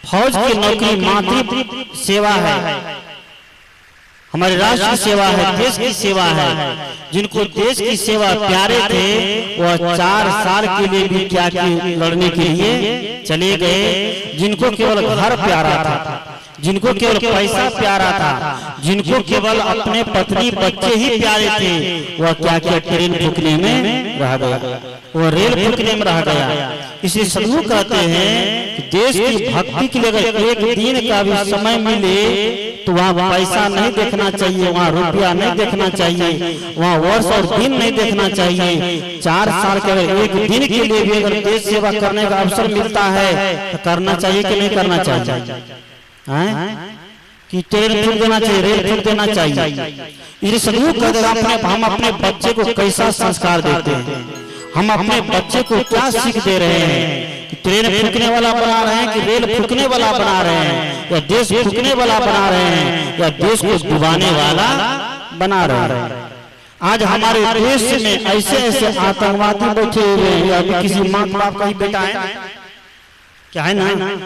A: फौज की नौकरी मातृ सेवा है, हमारे राष्ट्र की सेवा है, देश की सेवा है। जिनको देश की सेवा प्यारे थे वह 4 साल के लिए भी क्या कि लड़ने के लिए चले गए। जिनको केवल घर प्यारा था, जिनको केवल पैसा प्यारा था, जिनको केवल अपने पत्नी बच्चे ही प्यारे थे, वह क्या क्या ट्रेन फूकने में रह गया, वो रेल फूकने में रह गया। इसलिए सदगुरु कहते हैं कि देश की भक्ति के लिए अगर एक दिन का भी समय मिले तो वहाँ पैसा नहीं देखना चाहिए, वहाँ रुपया नहीं देखना चाहिए, वहाँ वर्ष और दिन नहीं देखना चाहिए। 4 साल के अगर एक दिन के लिए भी अगर देश सेवा करने का अवसर मिलता है तो करना चाहिए कि नहीं करना चाहिए, कि ट्रेन फूक देना चाहिए, रेल फूक देना चाहिए। ये सदगुरु कहते हैं हम अपने बच्चे को कैसा संस्कार देते हैं, हम अपने बच्चे को क्या सीख दे रहे हैं। ट्रेन फूकने वाला बना रहे हैं कि रेल फूकने वाला बना रहे हैं, या देश फूकने वाला बना रहे हैं, या देश को डुबाने वाला बना रहे हैं। आज हमारे देश में ऐसे ऐसे आतंकवादी बैठे हुए हैं, या किसी माँ बाप का ही बेटा है क्या, है ना,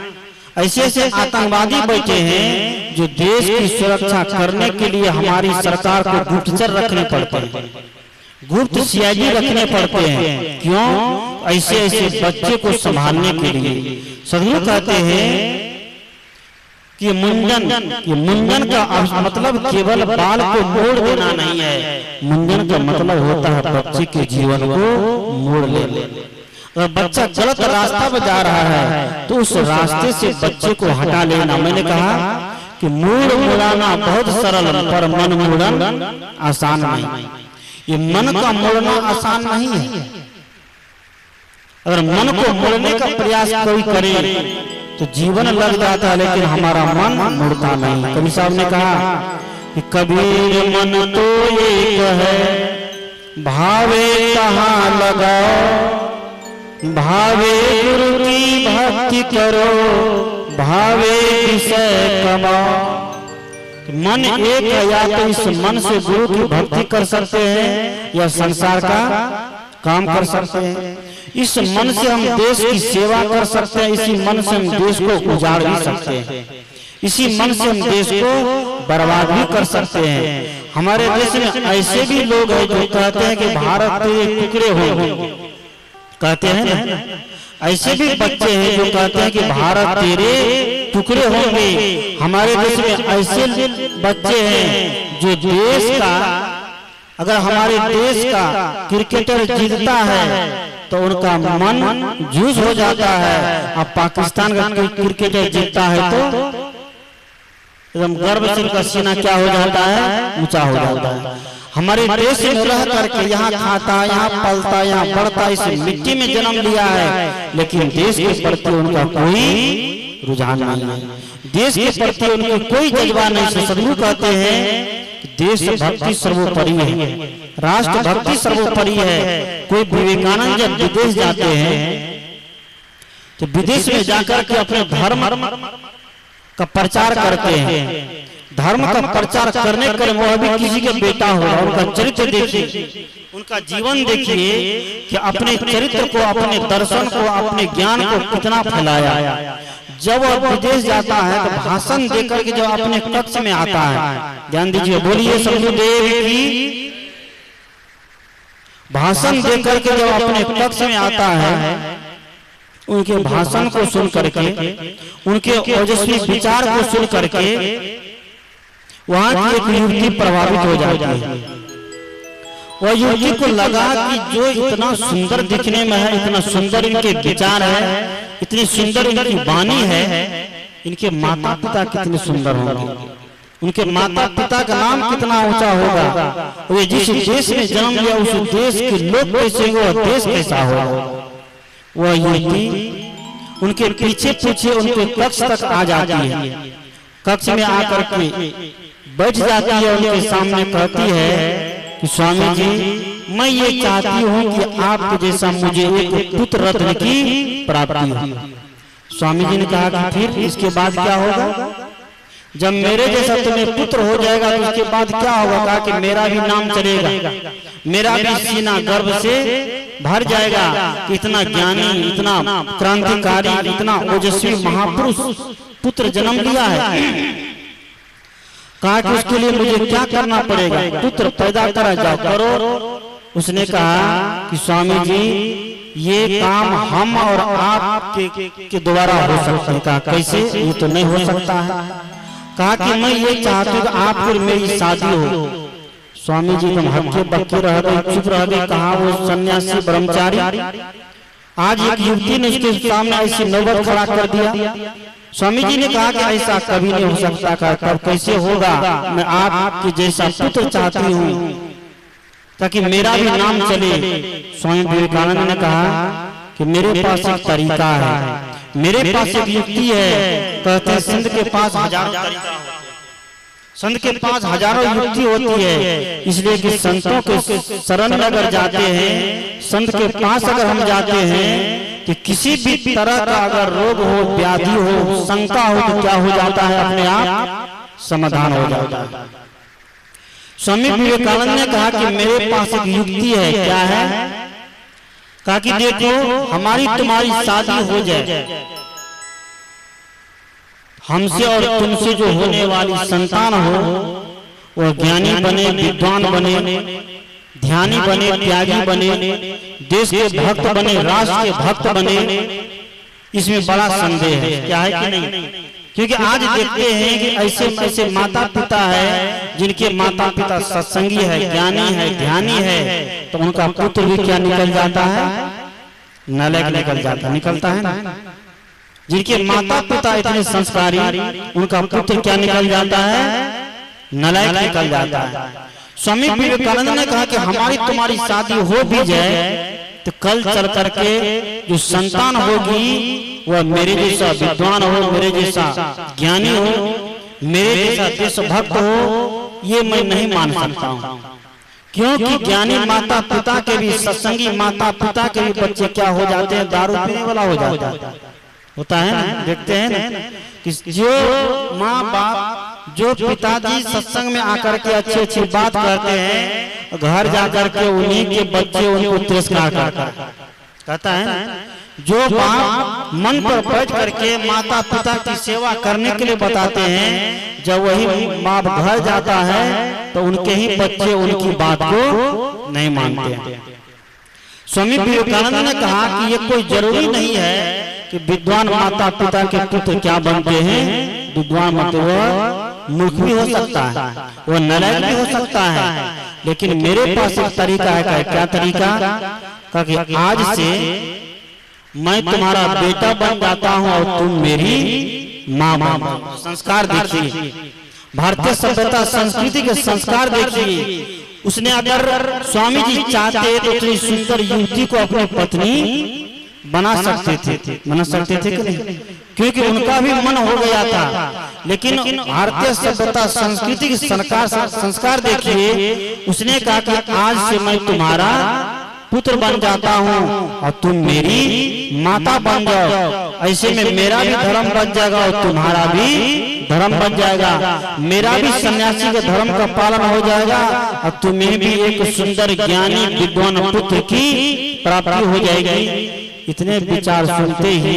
A: ऐसे ऐसे आतंकवादी बैठे हैं जो देश की सुरक्षा करने के लिए हमारी सरकार को गुप्तचर रखने पड़ते हैं, गुप्त सीआईडी रखने पड़ते हैं। क्यों, ऐसे ऐसे बच्चे को संभालने के लिए। सदगुरु कहते हैं कि मुंडन का मतलब केवल बाल को मोड़ देना नहीं है, मुंडन का मतलब होता है बच्चे के जीवन को मोड़ लेना। अगर बच्चा गलत रास्ता पर जा रहा है तो उस रास्ते से बच्चे को हटा लेना। मैंने कहा कि मूड मुड़ाना बहुत सरल पर मन मुड़न आसान नहीं। ये मन का मोड़ना आसान नहीं है। अगर मन को मोड़ने का प्रयास कोई करे तो जीवन लग जाता है, लेकिन हमारा मन मुड़ता नहीं। कवि साहब ने कहा कि कबीर मन तो एक है, भावे कहाँ लगाओ, भावे गुरु की भक्ति करो, भावे विषय कमाओ। मन एक है, या तो इस मन से गुरु की भक्ति कर सकते हैं या संसार का काम कर सकते हैं। इस मन से हम देश की सेवा कर सकते हैं, इसी मन से हम देश को उजाड़ भी सकते हैं, इसी मन से हम देश को बर्बाद भी कर सकते हैं। हमारे देश में ऐसे भी लोग हैं जो कहते हैं कि भारत तेरे टुकड़े होंगे, कहते हैं ना, ऐसे भी बच्चे हैं जो कहते हैं कि भारत तेरे टुकड़े होंगे। हमारे देश में ऐसे बच्चे हैं जो देश का, अगर हमारे देश का क्रिकेटर जीतता है तो उनका मन जूझ हो जाता है, अब पाकिस्तान का क्रिकेटर जीतता है तो एकदम गर्व से उनका सीना क्या हो जाता है, ऊंचा हो जाता है। हमारे देश में रह करके यहाँ खाता, यहाँ पलता, यहाँ बढ़ता, इस मिट्टी में जन्म लिया है, लेकिन देश के प्रति उनका कोई रुझान नहीं है, देश के प्रति उनका कोई जज्बा नहीं। सदगुरु कहते हैं देश भक्ति सर्वोपरि है, राष्ट्र भक्ति सर्वोपरि है। कोई विवेकानंद जब विदेश जाते हैं तो विदेश में जाकर के अपने धर्म का प्रचार करते हैं, धर्म का प्रचार करने कर वह भी किसी के बेटा हो, उनका चरित्र देखिए, उनका जीवन देखिए कि अपने चरित्र को, अपने दर्शन को, अपने ज्ञान को कितना फैलाया। जब वह विदेश जाता है तो भाषण देकर के जब अपने कक्ष में आता है, ध्यान दीजिए, बोलिए सदगुरुदेव की, भाषण देकर के जब अपने कक्ष में आता है, उनके भाषण को सुन करके, उनके ओजस्वी विचार को सुन करके वहां की एक युवती प्रभावित हो जाती है। वह युवती को लगा कि जो इतना सुंदर दिखने में है, इतना सुंदर इनके विचार है, इतनी सुंदर इनकी वाणी है, इनके माता पिता कितने सुंदर होंगे, उनके माता पिता का नाम कितना ऊंचा होगा, वे जिस देश में जन्म लिया उस देश के लोग कैसे, वह देश कैसा होगा। वह युवती उनके पीछे पीछे उनके कक्ष तक आ जाती है, कक्ष में आकर के बैठ जाती है, उनके सामने कहती है कि स्वामी जी, मैं ये चाहती हूँ कि आपके जैसा मुझे एक पुत्र रत्न की प्राप्ति हो। स्वामी जी ने कहा कि फिर इसके बाद क्या होगा, जब मेरे जैसा तुम्हें पुत्र हो जाएगा तो इसके बाद क्या होगा। कहा कि मेरा भी नाम चलेगा, मेरा भी सीना गर्व से भर जाएगा कि इतना ज्ञानी, इतना क्रांतिकारी, इतना ओजस्वी महापुरुष पुत्र जन्म लिया है। कहा कि उसके लिए मुझे क्या करना पड़ेगा, पुत्र पैदा करा जाओ, करो। उसने कहा कि स्वामी जी, ये काम हम और आप के द्वारा हो सकता है। कहा कैसे, ये तो नहीं हो सकता है। कहा कि मैं ये चाहती हूँ कि आप फिर मेरी शादी हो। स्वामी जी तुम हक्के बक्के रह गए, चुप रह गए, कहा वो सन्यासी ब्रह्मचारी। आज एक युवती ने उसके सामने ऐसी नौबत खड़ा कर दिया। स्वामी जी ने कहा कि ऐसा कभी नहीं हो सकता। कहा तब कैसे होगा, मैं आपके जैसा पुत्र चाहती हूँ ताकि मेरा भी नाम चले। स्वामी विवेकानंद ने कहा कि मेरे पास एक तरीका है, मेरे पास एक युक्ति है। कहते हैं संत के पास हजारों तरीका होते हैं, संत के पास हजारों युक्ति होती है, इसलिए कि संतों के शरण में अगर जाते हैं, संत के पास अगर हम जाते हैं कि किसी भी तरह का अगर रोग हो, व्याधि हो, शंका हो तो क्या हो जाता है, अपने आप समाधान हो जाता है। स्वामी विवेकानंद ने कहा कि मेरे पास एक युक्ति है। क्या है? कहा कि देखो, हमारी तुम्हारी शादी हो जाए, हमसे और तुमसे जो होने वाली संतान हो वह ज्ञानी बने, विद्वान बने, ध्यानी बने, त्यागी बने, देश के भक्त बने, राष्ट्र के भक्त बने। इसमें बड़ा संदेह है, क्या है कि नहीं? क्योंकि आज देखते हैं कि ऐसे ऐसे माता पिता है जिनके माता पिता सत्संगी है, ज्ञानी है, ध्यानी है, तो उनका पुत्र भी क्या निकल जाता है, नालायक निकल जाता, निकलता है ना। जिनके माता पिता इतने संस्कारी, उनका पुत्र क्या निकल जाता है, नालायक निकल जाता है। स्वामी विवेकानंद ने कहा कि हमारी तुम्हारी शादी हो भी जाए तो कल चल करके जो संतान होगी वह मेरे जैसा विद्वान हो, मेरे जैसा ज्ञानी हो, मेरे जैसा देशभक्त हो, ये मैं नहीं मान सकता हूँ। क्योंकि ज्ञानी माता पिता के भी, सत्संगी माता पिता के भी बच्चे क्या हो जाते हैं, दारू पीने वाला हो जाता है। होता है ना, देखते हैं ना कि जो माँ बाप, जो पिताजी सत्संग में आकर के अच्छी अच्छी बात करते हैं, घर जाकर के उन्हीं के बच्चे उनको तिरस्कार करते हैं। कहता है जो बाप मन पर बैठ करके माता पिता की सेवा करने के लिए बताते हैं, जब वही बाप घर जाता है तो उनके ही बच्चे उनकी बात को नहीं मानते हैं। स्वामी विवेकानंद ने कहा कि ये कोई जरूरी नहीं है कि विद्वान माता पिता के पुत्र क्या बनते हैं। विद्वान मतलब वह मूर्ख भी हो सकता है, वह नालायक भी हो सकता है, लेकिन मेरे पास एक तरीका है। क्या तरीका? कि आज से मैं तुम्हारा बेटा बन जाता हूँ और तुम मेरी माँ बन जाओ। संस्कार देखिए, भारतीय सभ्यता संस्कृति के संस्कार देखिए। उसने अगर स्वामी जी चाहते तो इतनी सुंदर युवती को अपनी पत्नी बना सकते थे कि नहीं? क्योंकि उनका भी मन हो गया था। लेकिन भारतीय सभ्यता संस्कृति के संस्कार देखिए, उसने कहा कि आज से मैं तुम्हारा पुत्र बन जाता हूँ और तुम मेरी माता बन जाओ। ऐसे में मेरा भी धर्म बन जाएगा और तुम्हारा भी धर्म बन जाएगा। मेरा भी सन्यासी के धर्म का पालन हो जाएगा और तुम्हें भी एक सुंदर ज्ञानी विद्वान पुत्र की प्राप्ति हो जाएगी। इतने विचार सुनते ही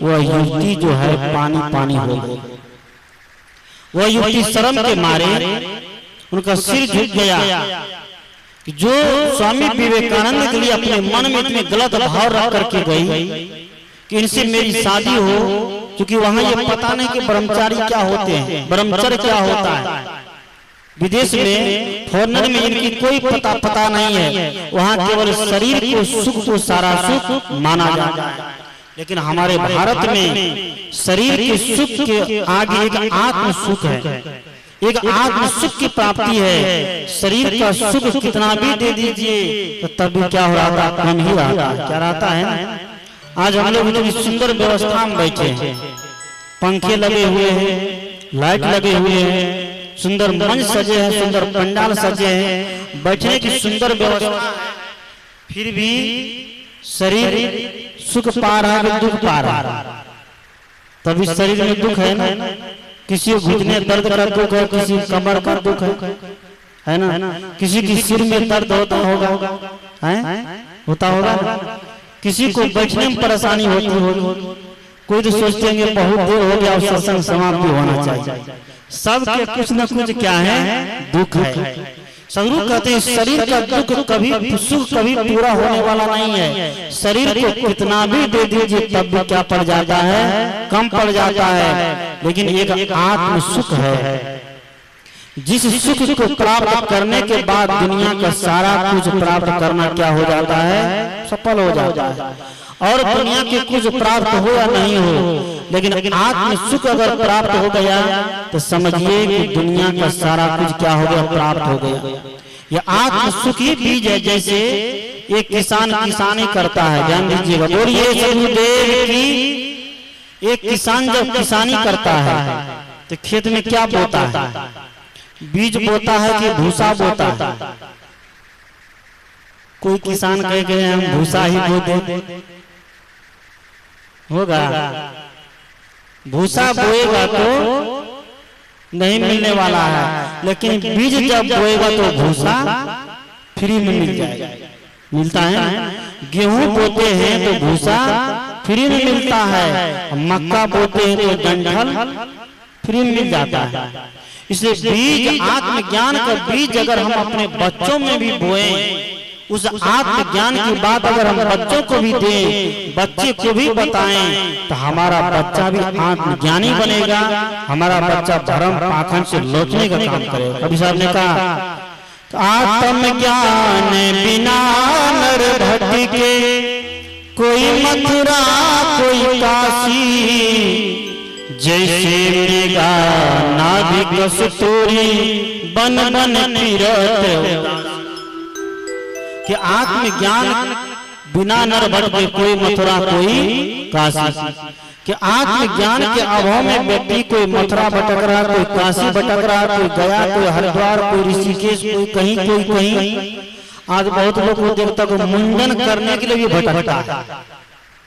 A: वह युवती जो है पानी पानी हो गई। वह युवती शर्म के मारे उनका सिर झुक गया। जो स्वामी विवेकानंद के लिए अपने मन में इतने गलत भाव रख करके गई कि इनसे मेरी शादी हो, क्योंकि वहां ये पता नहीं कि ब्रह्मचारी क्या होते हैं, ब्रह्मचर्य क्या होता है। विदेश में फॉरेनर में इनकी कोई पता नहीं है। वहां केवल शरीर को सुख को सारा सुख माना जाता है। लेकिन हमारे भारत में शरीर के सुख के आगे एक आत्म सुख है, एक आत्म सुख की प्राप्ति है। शरीर का सुख कितना भी दे दीजिए तो तब भी क्या हो रहा था, कम ही रहता है। क्या रहता है? आज हम लोग इतनी सुंदर व्यवस्था में बैठे हैं, पंखे लगे हुए हैं, लाइट लगे हुए हैं, सुंदर मंच सजे हैं, सुंदर पंडाल सजे हैं, बैठने की सुंदर व्यवस्था है, फिर भी शरीर सुख पा रहा है, दुख पा रहा है। तभी शरीर में दुख है ना। किसी घुटने दर्द का दुख है, किसी कमर का दुख है ना, किसी की सिर में दर्द होता होगा, किसी को बैठने में परेशानी होती होगी। कोई तो सोचते हैं बहुत देर हो गया और सत्संग समाप्ति होना चाहिए। सबके कुछ न कुछ क्या है, दुख है। सदगुरु कहते हैं शरीर का दुख कभी सुख कभी पूरा होने वाला नहीं है। शरीर को कितना भी दे दीजिए तब भी क्या पड़ जाता है, कम पड़ जाता है। लेकिन एक आत्म सुख है, जिस सुख को प्राप्त करने के बाद दुनिया का सारा कुछ प्राप्त करना क्या हो जाता है, सफल हो जाता है। और दुनिया के कुछ प्राप्त हो या नहीं हो, लेकिन आत्म सुख अगर प्राप्त हो गया तो समझिए कि दुनिया का सारा कुछ क्या हो गया, प्राप्त हो गया। यह आत्म सुख ही बीज है। जैसे एक किसान किसानी करता है, ध्यान दीजिएगा, बोलिए सदगुरुदेव की। एक किसान जब किसानी करता है तो खेत में क्या बोता है, बीज बोता है कि भूसा बोता है? कोई किसान कह गए हम भूसा ही बोते होगा। भूसा बोएगा तो नहीं मिलने वाला है, लेकिन बीज जब बोएगा तो भूसा फ्री में मिल जाएगा। मिलता है। गेहूं बोते हैं तो भूसा फ्री में मिलता है, मक्का बोते हैं तो डंठल फ्री में मिल जाता है। इसलिए बीज आत्मज्ञान का बीज अगर हम अपने बच्चों में भी बोएं, उस आत्मज्ञान की बात अगर हम बच्चों को भी दें, बच्चे को भी बताएं, तो हमारा बच्चा भी आत्मज्ञानी बनेगा, हमारा बच्चा धर्म पाखंड से लौटने का काम करेगा। कबीर साहब ने कहा आत्मज्ञान बिना नर भटके, कोई मथुरा कोई काशी, जैसे मृगा नाभिक कस्तूरी बन बन फिरत। कि आत्मज्ञान बिना नर भटके, कोई मथुरा कोई काशी। कि आत्मज्ञान के अभाव में व्यक्ति कोई मथुरा भटक रहा, कोई काशी भटक रहा, कोई गया, कोई हरिद्वार, कोई ऋषिकेश, कोई कहीं कोई कहीं। आज बहुत लोग को देखता को मुंडन करने के लिए भी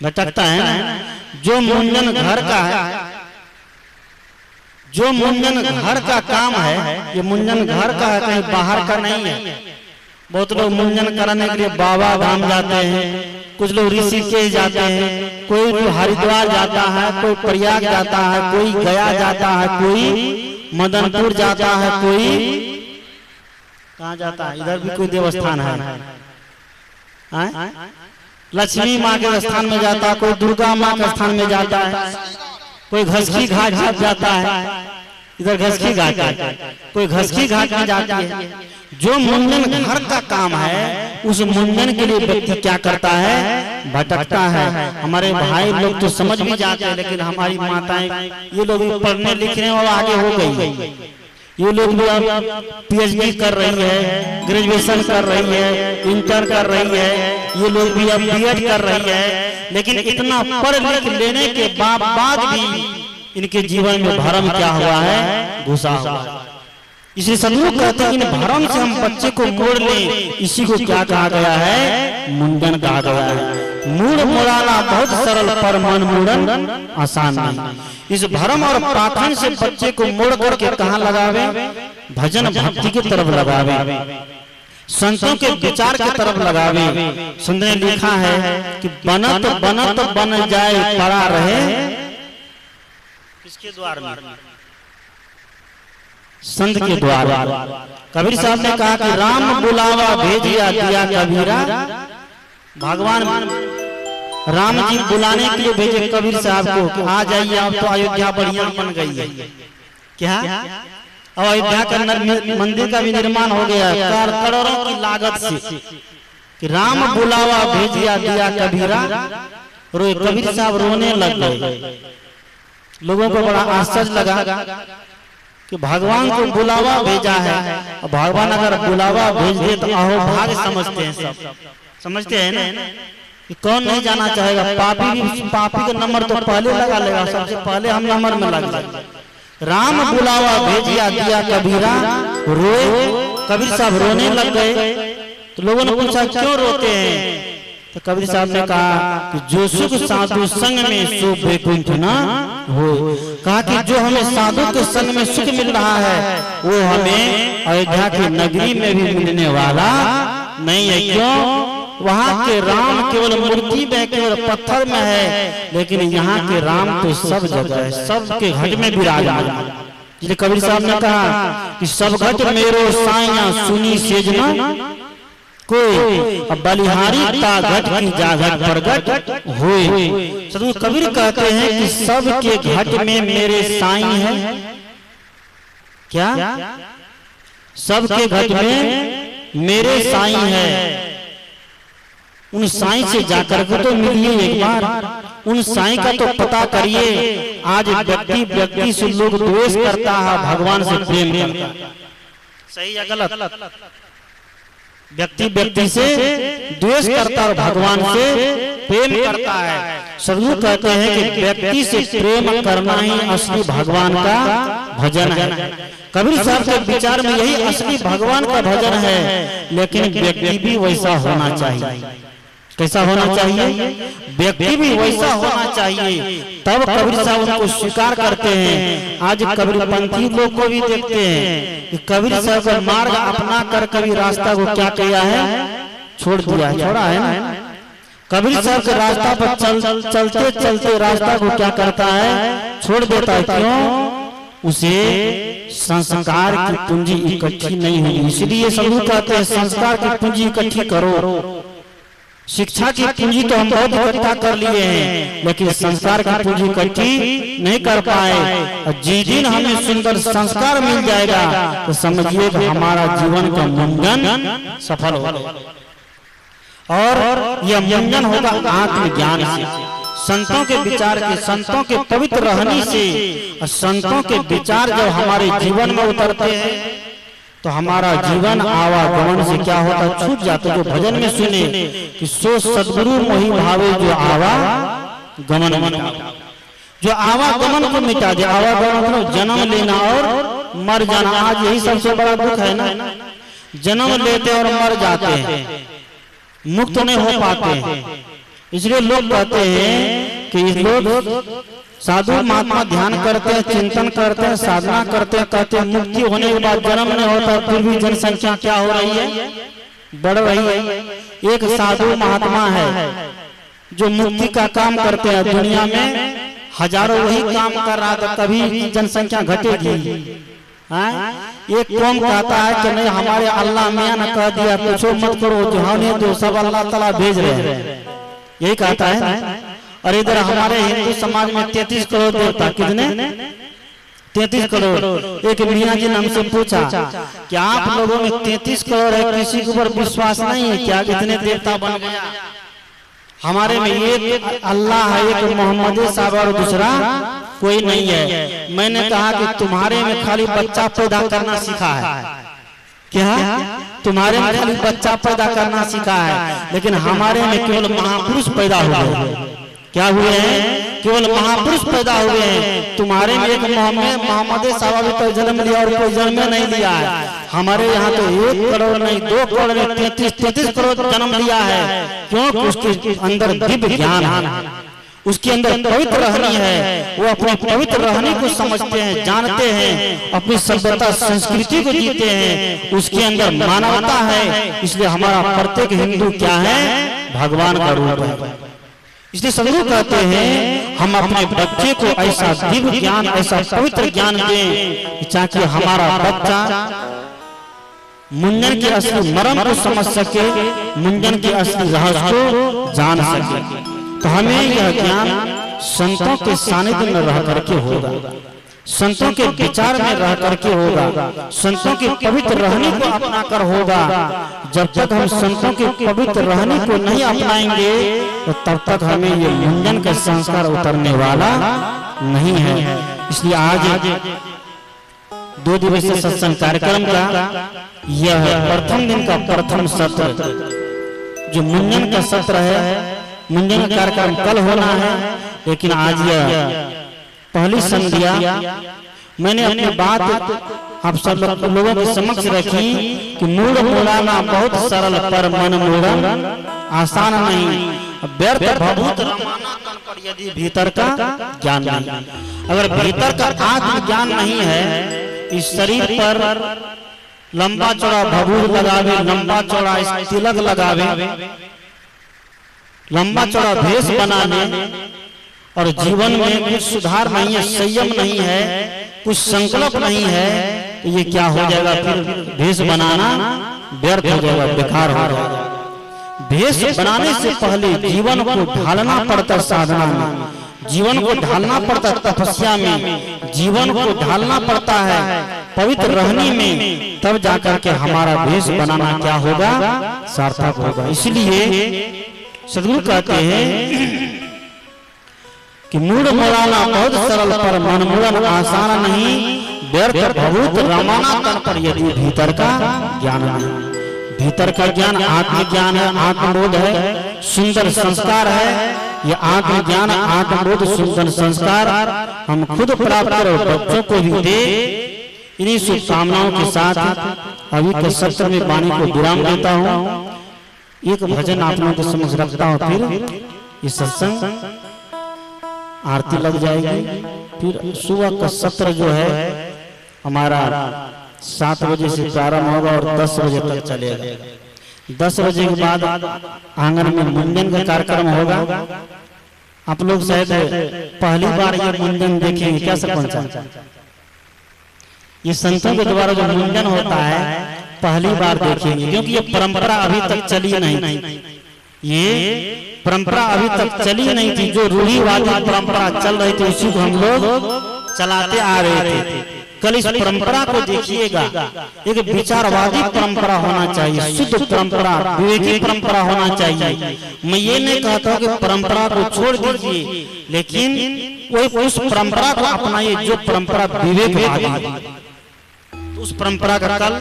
A: भटकता है ना। जो मुंडन घर का है, जो मुंडन घर का काम है, ये मुंडन घर का है, कहीं बाहर का नहीं है। बहुत लोग मुंडन कराने के लिए बाबा धाम जाते हैं, कुछ लोग ऋषिकेश जाते हैं, कोई हरिद्वार जाता है, कोई प्रयाग जाता है, कोई गया जाता है, कोई मदनपुर जाता है, कोई कहाँ जाता है, इधर भी कोई देवस्थान है, लक्ष्मी माँ के स्थान में जाता है, कोई दुर्गा माँ के स्थान में जाता है, कोई घसकी घाट जाता है, इधर घसकी घाट है, कोई घसकी घाट में जाता है। जो मुंडन घर का काम है, उस मुंडन के लिए व्यक्ति क्या करता है, भटकता है। हमारे भाई लोग तो समझ भी जाते हैं, लेकिन हमारी माताएं, ये लोग पढ़ने लिखने और आगे हो गई, ये लोग भी अब पीएचडी कर रही है, ग्रेजुएशन कर रही है, इंटर कर रही है, ये लोग भी अब बीएड कर रही है, लेकिन इतना पढ़ लिख लेने के बाद भी इनके जीवन में भरम क्या हुआ है, घुसा हुआ। इसे सदगुरु कहते हैं इन भरम से हम बच्चे को मोड़ लें, इसी को क्या कहा गया है, मुंडन कहा गया है। मूड मोड़ाना बहुत सरल, पर मन मुंडन आसान नहीं। इस भरम और पाखंड से बच्चे को मोड़ करके कहाँ लगावे, भजन भक्ति की तरफ लगावे, संतों के विचार की तरफ लगावे। संत ने लिखा है कि बनत बनत बन जाए पड़ा रहे किसके द्वार में, संत के द्वार। कबीर साहब ने कहा कि राम बुलावा भेजिया दिया कबीरा, भगवान राम जी बुलाने के लिए भेजे कबीर साहब को कि आ जाइए, अब तो अयोध्या बढ़िया बन गई है। क्या अब अयोध्या का मंदिर का भी निर्माण हो गया है करोड़ों की लागत से, कि राम बुलावा भेजिया दिया कबीरा। रोए कबीर साहब रोने लग गए। लोगों को बड़ा आश्चर्य लगा कि भगवान को बुलावा भेजा है, और भगवान अगर बुलावा भेज दे तो अहो भाग समझते हैं, सब समझते हैं ना कि कौन नहीं जाना चाहेगा। पापी का नंबर तो पहले लगा लेगा, सबसे पहले हम नंबर में लग जाएंगे। राम बुलावा भेजिया दिया कबीरा, रोए कबीर साहब रोने लग गए। तो लोगों ने पूछा क्यों रोते हैं, तो कबीर साहब ने कहा कि जो सुख साधु संग में सो बैकुंठ ना हो। कहा कि जो हमें साधु के संग में सुख मिल रहा है, वो हमें अयोध्या की नगरी में भी मिलने वाला नहीं है। क्यों, वहाँ के राम केवल मूर्ति में, केवल पत्थर में है, लेकिन यहाँ के राम तो सब जगह है, सबके घट में विराजमान। इसलिए कबीर साहब ने कहा कि सब घट मेरो साइया सुनी सेजना कोई, अब बलिहारी ता घट की जागट प्रगट होए। सदगुरु कबीर कहते हैं कि सबके घट में मेरे साईं है। क्या, सबके घट में मेरे साईं है। उन साईं से जाकर के तो मिलिए एक बार, उन साईं का तो पता करिए। आज व्यक्ति से लोग द्वेष करता है, भगवान से प्रेम करता है। सही या गलत? व्यक्ति से द्वेष करता है, भगवान से प्रेम करता है। सदगुरु कहते हैं कि व्यक्ति से प्रेम करना ही असली भगवान का भजन है। कबीर साहब के विचार में यही असली भगवान का भजन है, लेकिन व्यक्ति भी वैसा होना चाहिए। कैसा होना चाहिए? व्यक्ति भी वैसा होना चाहिए, तब कबीर साहब उनको स्वीकार करते हैं। आज कबीरपंथी लोग को भी देखते हैं कि कबीर साहब का मार्ग अपना कर कभी रास्ता को क्या किया है, छोड़ दिया है, छोड़ा है ना। कबीर साहब के रास्ता पर चलते चलते रास्ता को क्या करता है, छोड़ देता है। क्यों? उसे संस्कार की पूंजी इकट्ठी नहीं हुई। इसलिए सभी कहते हैं संस्कार की पूंजी इकट्ठी करो। शिक्षा की पूंजी तो हम बहुत इकट्ठा कर लिए हैं, लेकिन संस्कार की पूंजी इकट्ठी नहीं कर पाए। जिस दिन हमें सुंदर संस्कार मिल जाएगा तो समझिए कि हमारा जीवन का मुंडन सफल होगा। और यह मुंडन होगा आत्मज्ञान से, संतों के विचार के, संतों के पवित्र रहने से। और संतों के विचार जब हमारे जीवन में उतरते हैं तो हमारा जीवन आवागमन से क्या होता, छूट जाता। जो भजन में सुने कि सो सद्गुरु मोहि भावे जो आवागमन मिटा, जो आवागमन को मिटा दे। आवागमन मतलब जन्म लेना और मर जाना। आज यही सबसे बड़ा दुख है ना, जन्म लेते और मर जाते हैं, मुक्त नहीं हो पाते हैं। इसलिए लोग कहते हैं कि लोग साधु महात्मा ध्यान करते हैं, चिंतन करते हैं, साधना करते हैं, कहते हैं मुक्ति होने के बाद जन्म नहीं होता, फिर भी जनसंख्या क्या हो रही है, बढ़ रही है। एक साधु महात्मा है जो मुक्ति का काम करते हैं, दुनिया में हजारों वही काम कर रहा था, कभी जनसंख्या घटेगी। एक कौम कहता है कि नहीं, हमारे अल्लाह मियां ने कह दिया पूछो मत करो, जो हमने तो सब अल्लाह ताला भेज रहे हैं, यही कहता है। और इधर हमारे हिंदू समाज में 33 करोड़ देवता, कितने 33 करोड़। एक मियां जी ने हमसे पूछा कि आप लोगों में 33 करोड़ है, किसी के ऊपर विश्वास नहीं है क्या, कितने देवता बन गया? हमारे में एक अल्लाह है, एक मोहम्मद साहब और दूसरा कोई नहीं है। मैंने कहा कि तुम्हारे में खाली बच्चा पैदा करना सीखा है क्या? तुम्हारे में खाली बच्चा पैदा करना सीखा है, लेकिन हमारे में केवल महापुरुष पैदा हुए हैं। क्या हुए हैं? केवल महापुरुष पैदा हुए हैं। तुम्हारे में एक मोहम्मद साहब तो जन्म लिया और कोई जन्म नहीं लिया है। हमारे यहाँ तो 1 करोड़ नहीं 2 करोड़ नहीं 33 करोड़ जन्म लिया है। क्यों? उसके अंदर दिव्य ज्ञान है, उसके अंदर पवित्र रहनी है। वो अपने पवित्र रहने को समझते हैं, जानते हैं, अपनी सभ्यता संस्कृति को जीते हैं, उसके अंदर मानवता है। इसलिए हमारा प्रत्येक हिंदू क्या है? भगवान का रूप है। इसलिए सदगुरु कहते हैं हम अपने बच्चे को ऐसा दिव्य ज्ञान, ऐसा पवित्र ज्ञान दें ताकि हमारा बच्चा मुंडन के असली मर्म को समझ सके, मुंडन के असली रहस्य को जान सके। तो हमें यह ज्ञान संतों के सानिध्य में रह करके होगा, संतों के विचार में रह करके होगा, संतों के पवित्र रहने को अपना कर होगा। जब तक हम संतों के पवित्र रहने को नहीं अपनाएंगे तो तब तक हमें ये मुंडन का संस्कार उतरने वाला नहीं है। इसलिए आज 2 दिवसीय सत्संग कार्यक्रम का यह प्रथम दिन का प्रथम सत्र, जो मुंडन का सत्र है। मुंडन का कार्यक्रम कल होना है, लेकिन आज यह पहली संध्या मैंने अपनी बात आप सब लोगों के समक्ष रखी कि मूड मोड़ाना बहुत सरल पर मन मोड़न आसान नहीं। व्यर्थ भभूत रमाना तन पर यदि भीतर का ज्ञान नहीं, अगर भीतर का आत्म ज्ञान नहीं है, इस शरीर पर लंबा चौड़ा भभूत लगावे, लंबा चौड़ा तिलक लगावे, लंबा चौड़ा भेष बनाने और जीवन में कुछ सुधार नहीं है, संयम नहीं है, कुछ संकल्प नहीं है, तो ये क्या हो जाएगा? फिर भेष बनाना व्यर्थ हो जाएगा, बेकार हो जाएगा। भेष बनाने से पहले जीवन को ढालना पड़ता, साधना में जीवन को ढालना पड़ता, तपस्या में जीवन को ढालना पड़ता है, पवित्र रहने में, तब जाकर के हमारा भेष बनाना क्या होगा? सार्थक होगा। इसलिए सदगुरु कहते हैं कि मूड मोड़ाना बहुत सरल पर मन मोड़न आसान नहीं। व्यर्थ भभूत रमाना तन पर यदि भीतर का ज्ञान नहीं। भीतर का ज्ञान आत्मज्ञान है, आत्मबोध है, सुंदर संस्कार है। ये आत्मज्ञान, आत्मबोध, सुंदर संस्कार हम खुद प्राप्त करो, बच्चों को भी दे। इन्हीं शुभकामनाओं के साथ अभी के सत्र में वाणी को विराम देता हूँ। एक भजन आप लोगों के समझ रखता हूँ, फिर ये सत्संग आरती लग जाएगी। फिर सुबह का सत्र जो है हमारा 7 बजे से प्रारंभ होगा और 10 बजे तक चलेगा। 10 बजे के बाद आंगन में मुंडन का कार्यक्रम होगा। आप लोग शायद पहली बार ये मुंडन देखेंगे, क्या सरपंच? ये संतों के द्वारा जो मुंडन होता है पहली बार देखेंगे, क्योंकि ये परंपरा अभी तक चली नहीं। ये परंपरा अभी तक चली नहीं थी, जो रूढ़िवादी परंपरा चल रही थी उसी को हम लोग चलाते आ रहे थे। कल इस परंपरा को देखिएगा, एक विचारवादी परंपरा होना चाहिए, शुद्ध परंपरा, विवेकी परंपरा होना चाहिए। मैं ये नहीं कहता कि परंपरा को छोड़ दीजिए, लेकिन वो उस परंपरा को अपनाइए जो परंपरा विवेकवादी है। उस परंपरा का कल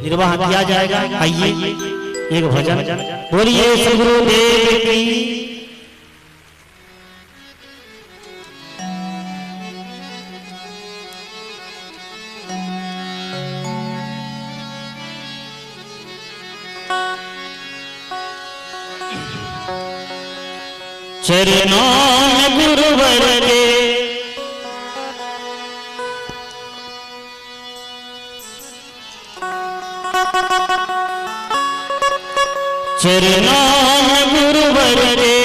A: निर्वाह किया जाएगा। आइए एक भजन बोलिए श्री गुरुदेव की। चरणों में गुरुवर के चरणों में गुरुवर के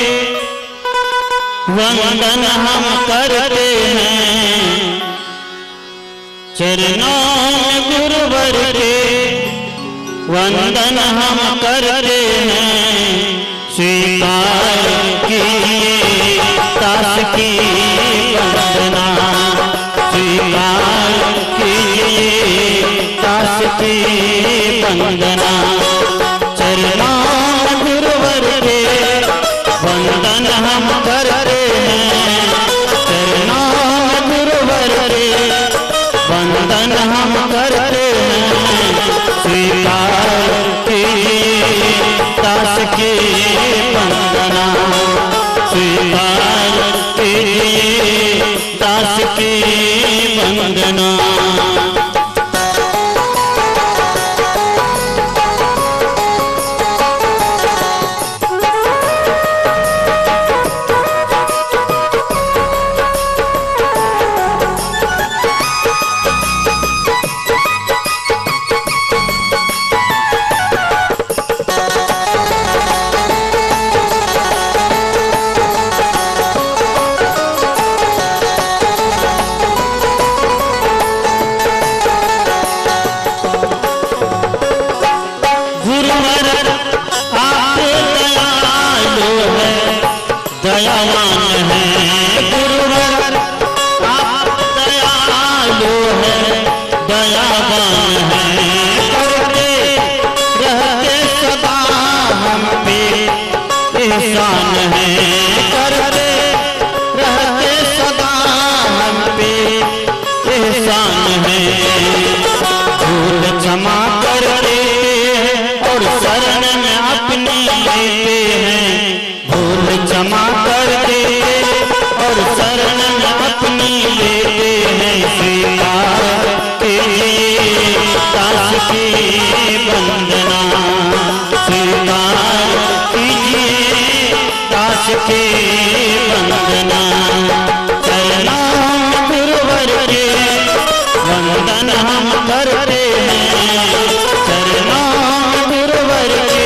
A: वंदन हम करते हैं, चरणों में गुरुवर के वंदन हम करते हैं। स्वीकार कीजिए दास की वंदना, स्वीकार कीजिए दास की वंदना। चरणों गुरुवर के वंदन हम करते हैं, चरणों गुरुवर के वंदन हम करते हैं। स्वीकार कीजिए दास की वंदना, स्वीकार कीजिए दास की वंदना। दयावान है गुरुवर आप दयालु है, दयावान है करते रहते सदा हम पे एहसान है, करते रहते सदा हम पे एहसान है। भूल क्षमा करते और शरण में अपनी लेते हैं, भूल क्षमा करते और शरण में अपनी लेते हैं। स्वीकार कीजिए दास की वंदना, स्वीकार कीजिए दास की वंदना। चरणों गुरुवर के वंदन हम करते हैं, चरणों गुरुवर के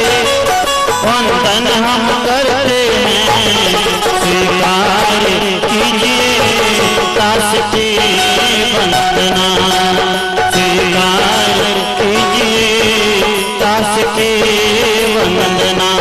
A: वंदन हम करते हैं। स्वीकार कीजिए दास की वंदना, स्वीकार कीजिए दास की वंदना।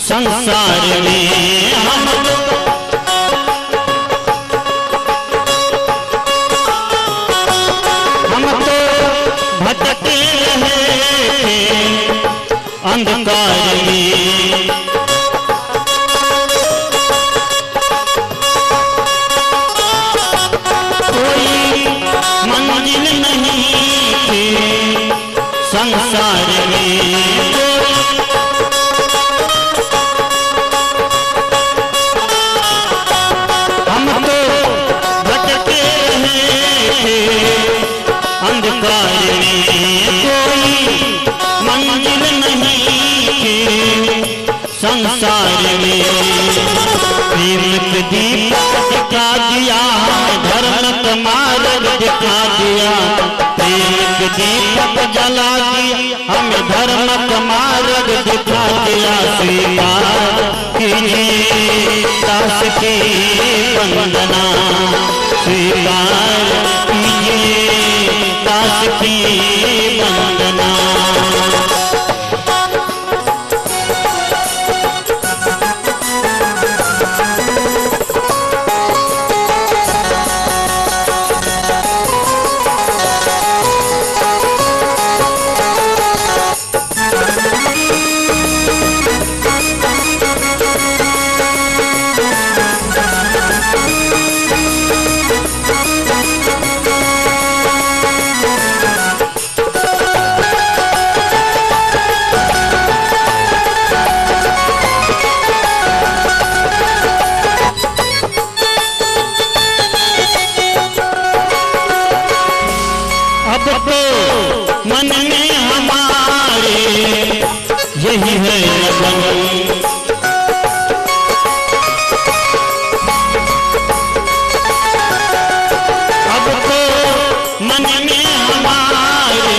A: संसार में हम तो भटके रहे अंधकार में, कोई मंजिल नहीं थी संसार में। अंधकार में कोई मंजिल नहीं थी संसार में। प्रेम के दीपक दिखा दिया, धर्म का मार्ग दिखा दिया, प्रेम के दीपक जला दिया, हमें धर्म का मार्ग दिखा दिया। स्वीकार कीजिए दास की वंदना, स्वीकार कीजिए दास की वंदना। अब तो मन में हमारे यही है लगन। अब तो मन में हमारे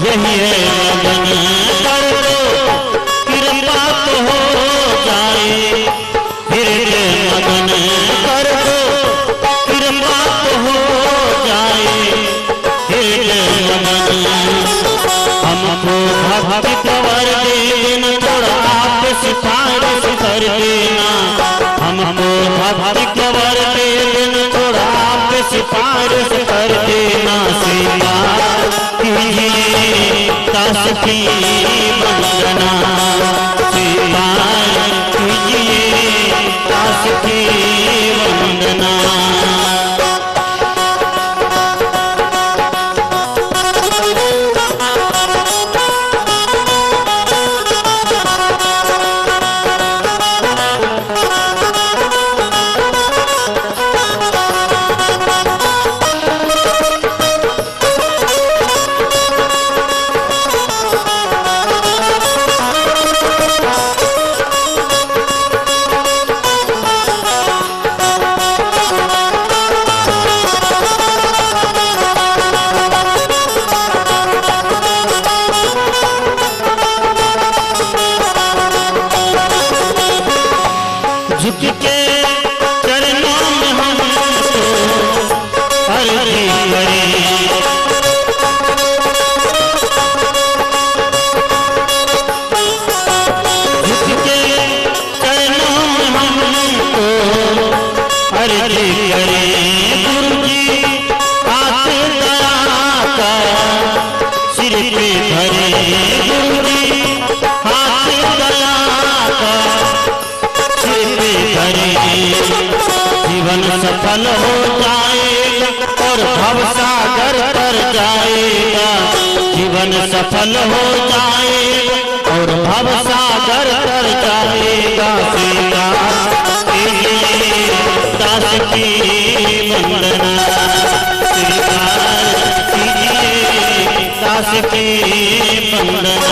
A: यही है लगन। कर दो कृपा तो हो जाए फिर मगन। कर दो कृपा तो हो जाए फिर मगन। हमको भक्ति प्रवर देना थोड़ा आप सिफारिश कर देना। हमको भक्ति प्रवर देना थोड़ा आप सिफारिश कर देना। स्वीकार कीजिए दास की वंदना। स्वीकार कीजिए दास की वंदना। झुक के चरणों में हमको अर्जी करें। झुक के चरणों में हमको अर्जी करें। गुरु जी हाथ दया का सिर पे धरे। गुरु जी हाथ दया का जीवन सफल हो जाएगा और भवसागर तर जाएगा। जीवन सफल हो जाएगा और भवसागर तर जाएगा। स्वीकार कीजिए दास की वंदना। स्वीकार कीजिए दास की वंदना।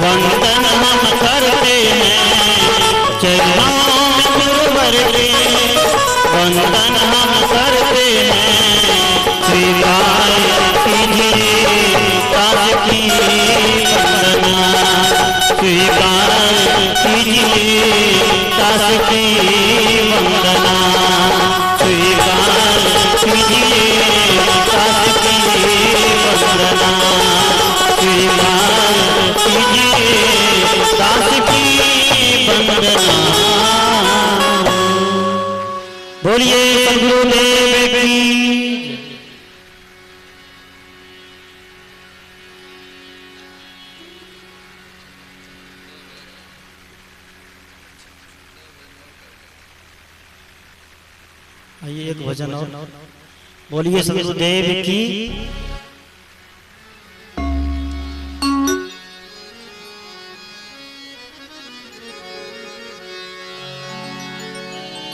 A: वंदन हम करते हैं चरणों में गुरुवर के। वंदन हम करते हैं। स्वीकार कीजिए दास की वंदना। स्वीकार कीजिए दास की वंदना। स्वीकार कीजिए दास की वंदना। स्वीकार कीजिए दास की वंदना। बोलिए गुरुदेव की। आइए एक भजन और बोलिए गुरुदेव की।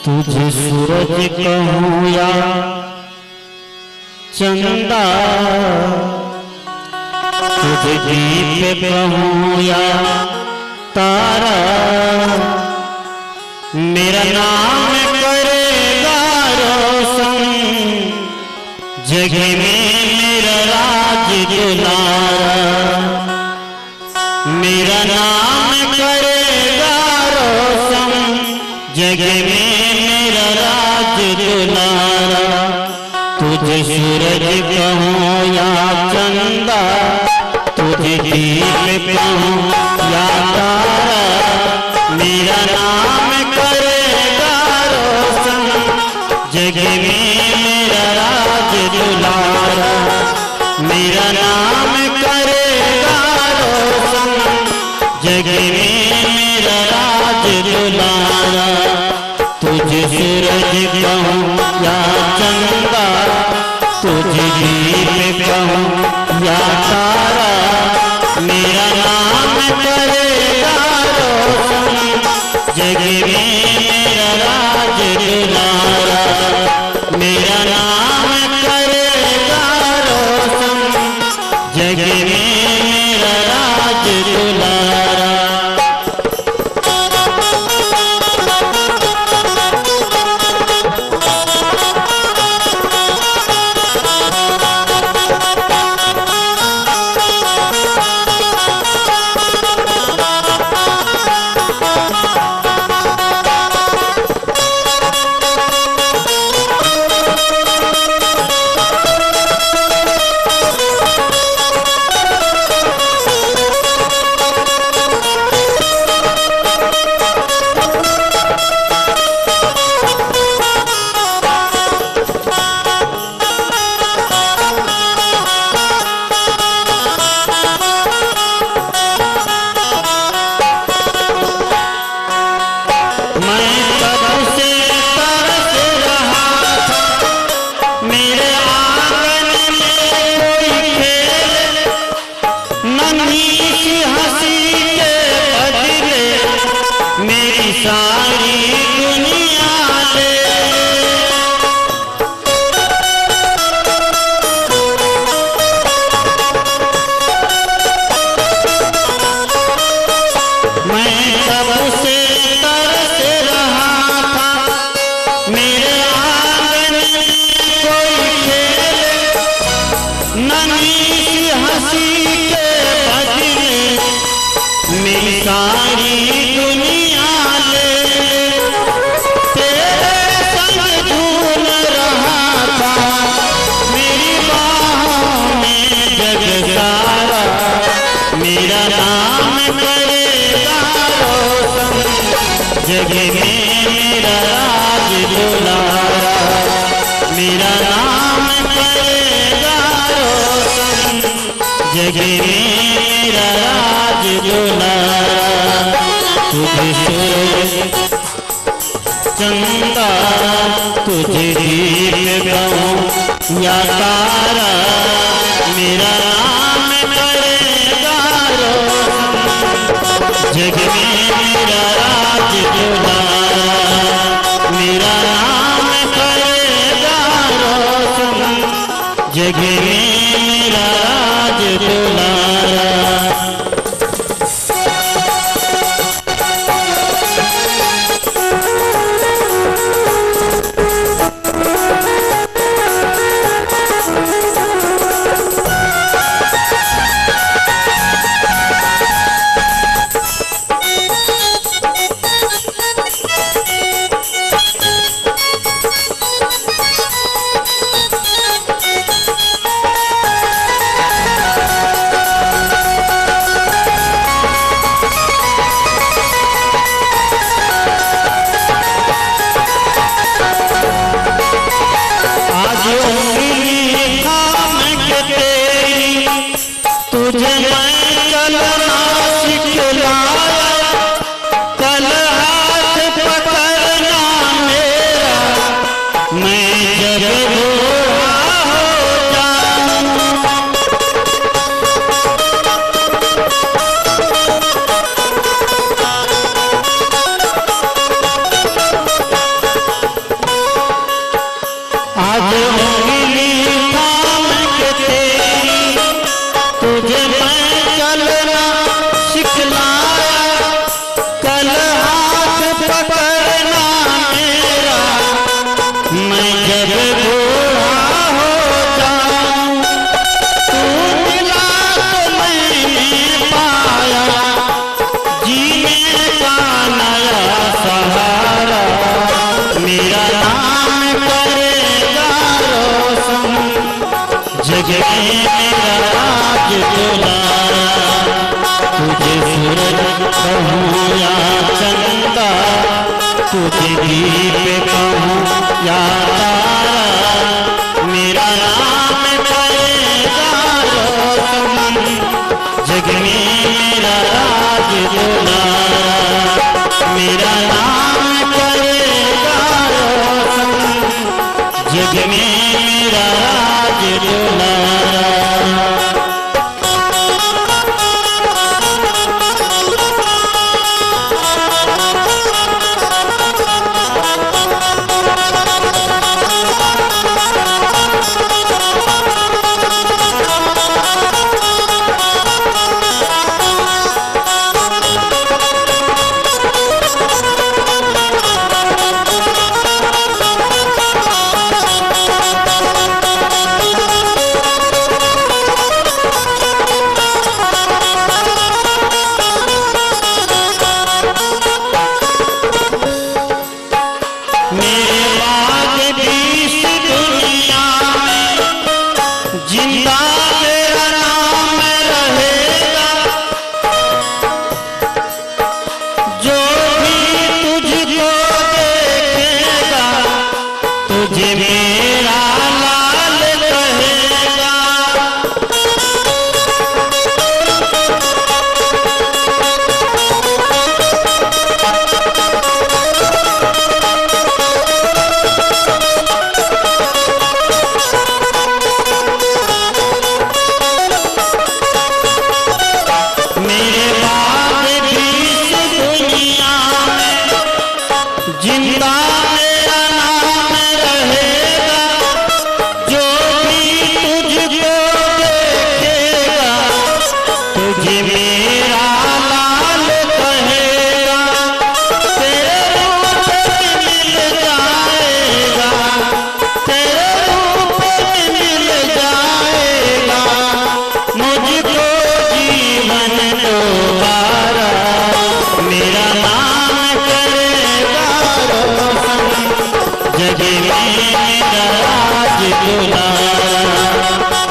A: तुझे सूरज कहूँ या चंदा, तुझे दीप कहूँ या तारा, मेरा नाम करेगा रोशन जगह में मेरा राज दुलारा। मेरा नाम करेगा रोशन जगह में मेरा राज दुलारा। तुझे सूरज कहूँ या चंदा, तुझे दीप कहूँ या तारा, मेरा नाम करेगा रोशन कहूँ या चंदा, तुझे दीप कहूँ या तारा, मेरा नाम करेगा रोशन, जग में मेरा राज दुलारा, मेरा नाम करेगा रोशन, जग में मेरा राज दुलारा। जग में मेरा राज दुलारा, मेरा नाम करेगा रोशन, जग में मेरा राज दुलारा। तुझे सूरज चंदा, तुझे दीप कहूँ या तारा, मेरा नाम करेगा रोशन, जग में मेरा राज दुलारा, मेरा नाम करेगा रोशन, जग में मेरा राज दुलारा। तुझे दीप कहूँ या तारा, मेरा नाम करेगा रोशन, जग में मेरा राज दुलारा, मेरा नाम करेगा रोशन, जग में मेरा राज दुलारा।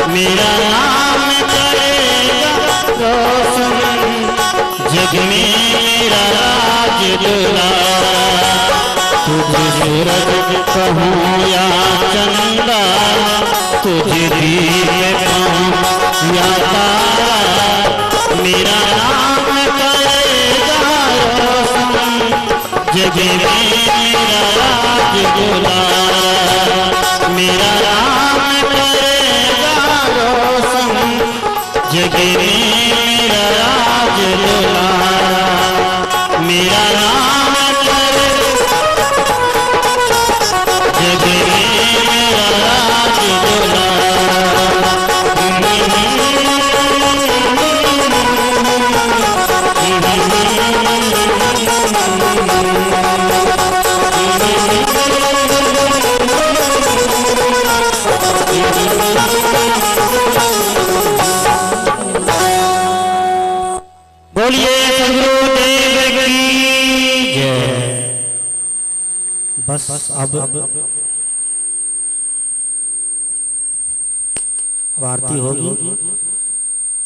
A: मेरा नाम करेगा रोशन, जग में मेरा राज दुलारा। तुझे सूरज कहूँ या चंदा, तुझे दीप कहूँ या तारा, मेरा नाम करेगा रोशन, जग में मेरा राज दुलारा। मेरा नाम करेगा रोशन, जग में मेरा राज दुलारा। मेरा नाम करेगा जग में मेरा राज दुलारा। बोलिए सदगुरुदेव की जय। बस अब आरती होगी,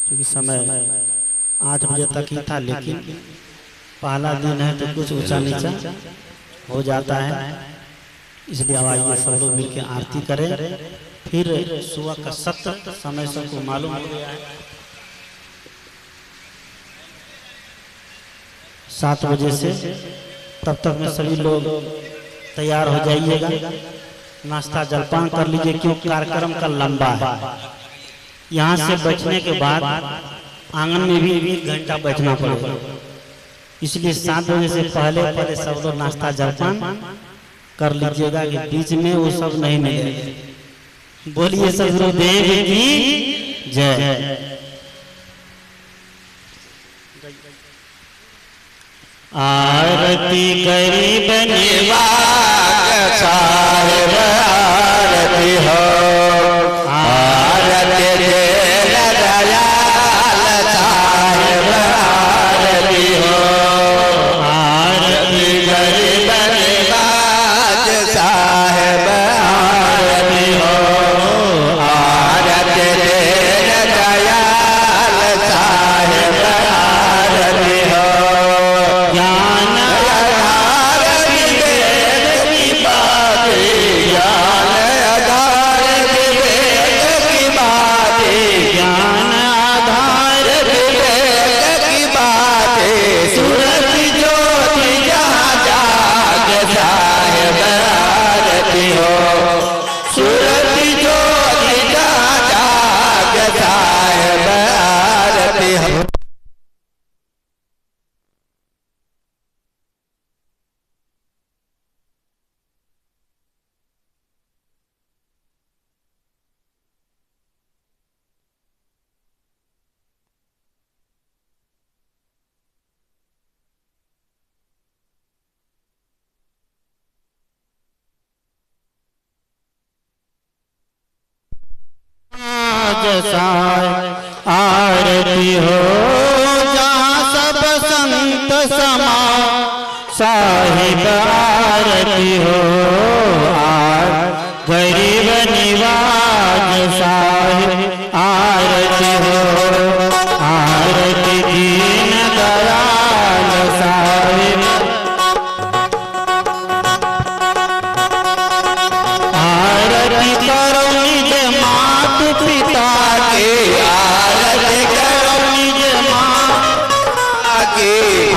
A: क्योंकि समय 8 बजे तक ही था, लेकिन पहला दिन है तो कुछ ऊंचा नीचा हो जाता है, इसलिए अब आइए सब लोग मिलकर आरती करें। फिर सुबह का सत्य समय सबको मालूम हो गया है, 7 बजे से, तब तक में सभी लोग तैयार हो जाइएगा, नाश्ता जलपान कर लीजिए, क्योंकि कार्यक्रम का लंबा है। यहाँ से बैठने के बाद आंगन में भी 1 घंटा बैठना पड़ेगा, इसलिए 7 बजे से पहले सब लोग नाश्ता जलपान कर लीजिएगा, कि बीच में वो सब नहीं मिलेगा। बोलिए सदगुरुदेव की जय। आरती गरीब निवाज साहेब आरती हो, आरती दयाल साहेब आरती हो, आरती गरीब निवाज साहेब आरती हो, आरती दयाल साहेब आरती हो। ज्ञान आधार विवेक की बात साय आरती हो जहाँ सब संत समा साहिब आरती हो गरीब निवाज साहिब आरती हो आरती दीन दयाल साहिब आरती करो निज मात पिता के आरती करो निज माता के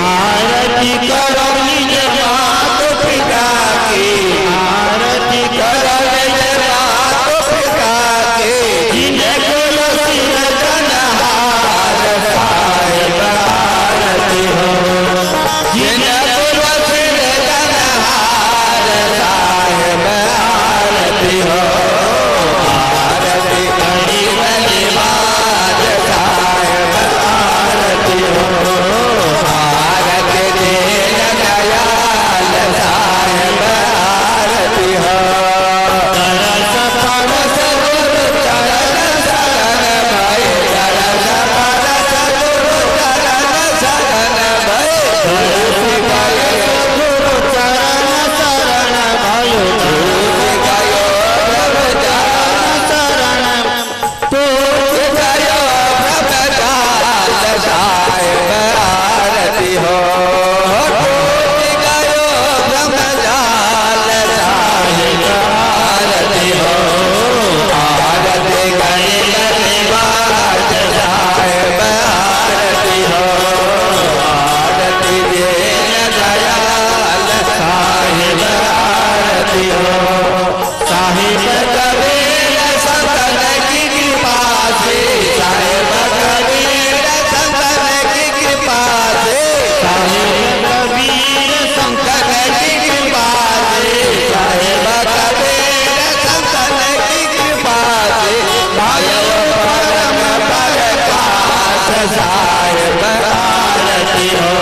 A: आरती करो निज मात पिता के आरती करो निज मात पिता के जिन्हें कुल सिर जनहार साहिब आरती हो जिन्हें कुल सिर जनहार साहिब आरती हो आरती गरीब निवाज साहिब आरती हो आरती दीन दयाल साहिब आरती हो तरस परस गुरु चरण शरण भय तरस परस गुरु चरण शरण भय तरस परस गुरु चरण शरण भय टूट गयो ब्रह्मजाल शरण टूट गयो ब्रह्मजाल साहिब आरती हो टूट गयो ब्रह्मजाल साहिब आरती हो आरती गरीब निवाज साहिब आरती हो आरती दीन दयाल साहिब आरती हो साहिब कबीर संतन की कृपा से साहिब कबीर संतन की कृपा से साहिब कबीर संतन की कृपा से साहिब कबीर संतन की कृपा से भयो परम प्रकाश साहिब आरती हो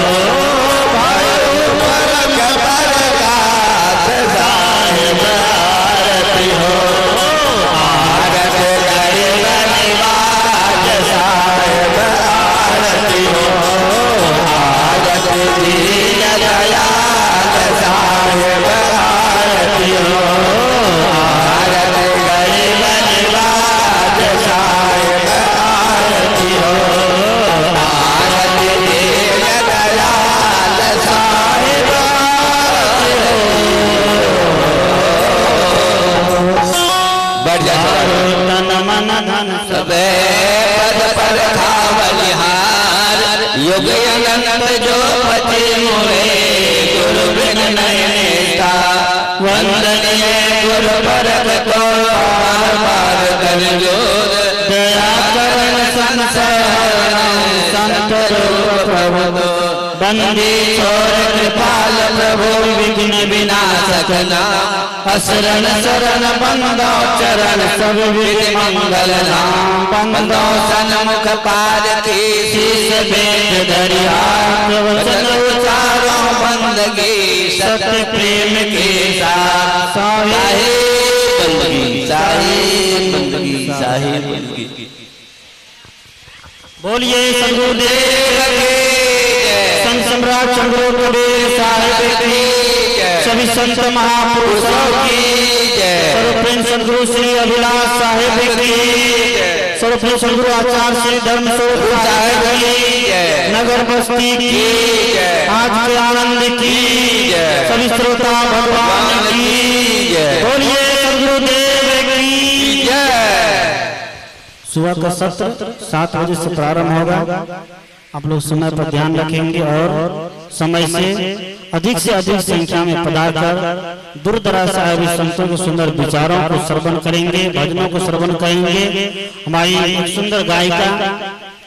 A: भयो परम प्रकाश साहिब आरती हो आरती गरीब निवाज साहिब आरती हो आरती दीन दयाल साहिब आरती हो आरती गरीब निवाज साहिब आरती हो आरती दीन दयाल साहिब आरती हो बढ़ जा तन मन धन सबे पद पर खावलिहार युग अनंत जो पति मोरे गुरु बिन नयनेता वंदनीय गुरु बरक को बार बार कर जोर दया करण संसरण संत रूप प्रभु बंदी छोर कृपाल प्रभु विघ्न विनाशक नाम असरण शरण बंदो चरण सब विधि मंगल नाम बंदो सन्मुख पाद की शीश भेद धरिया प्रवचन उचारो बंदगी सत्य प्रेम के साथ साहिब बंदगी साहिब बंदगी साहिब बंदगी बोलिए सदगुरुदेव की जय संत सम्राट चंद्र कबीर साहिब की सभी संत महापुरुषों की जय सर्वप्रेम सदगुरु श्री अभिलाष साहिब की सर्वप्रेम सदगुरु आचार्य श्री धर्म स्वरूप साहिब की जय नगर बस्ती की जय आज के आनंद की जय सभी श्रोता भगवान की जय बोलिए सदगुरुदेव की जय। सुबह का सत्र 7 बजे से प्रारंभ होगा। आप लोग समय पर ध्यान रखेंगे और समय से अधिक संख्या में पधार कर दूर दराज से आए संतों के सुंदर विचारों को श्रवण करेंगे, भजनों को श्रवण करेंगे। हमारी एक सुंदर गायिका,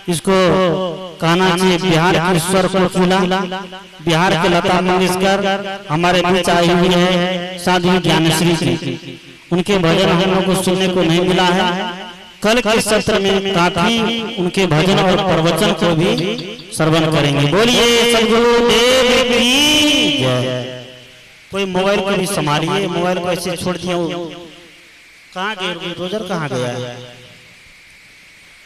A: इसको कहना चाहिए बिहार के स्वर को चूल्हा, बिहार के लता मंगेशकर हमारे बीच आई हुई है साध्वी ज्ञानश्री जी। उनके भजन हम लोग को सुनने को नहीं मिला है। कल के सत्र में काफी उनके भजन और प्रवचन को भी श्रवण करेंगे। बोलिए सदगुरुदेव की जय। कोई मोबाइल को भी संभालिए, मोबाइल को ऐसे छोड़ दिया, कहाँ गए रोजर, कहाँ गया है?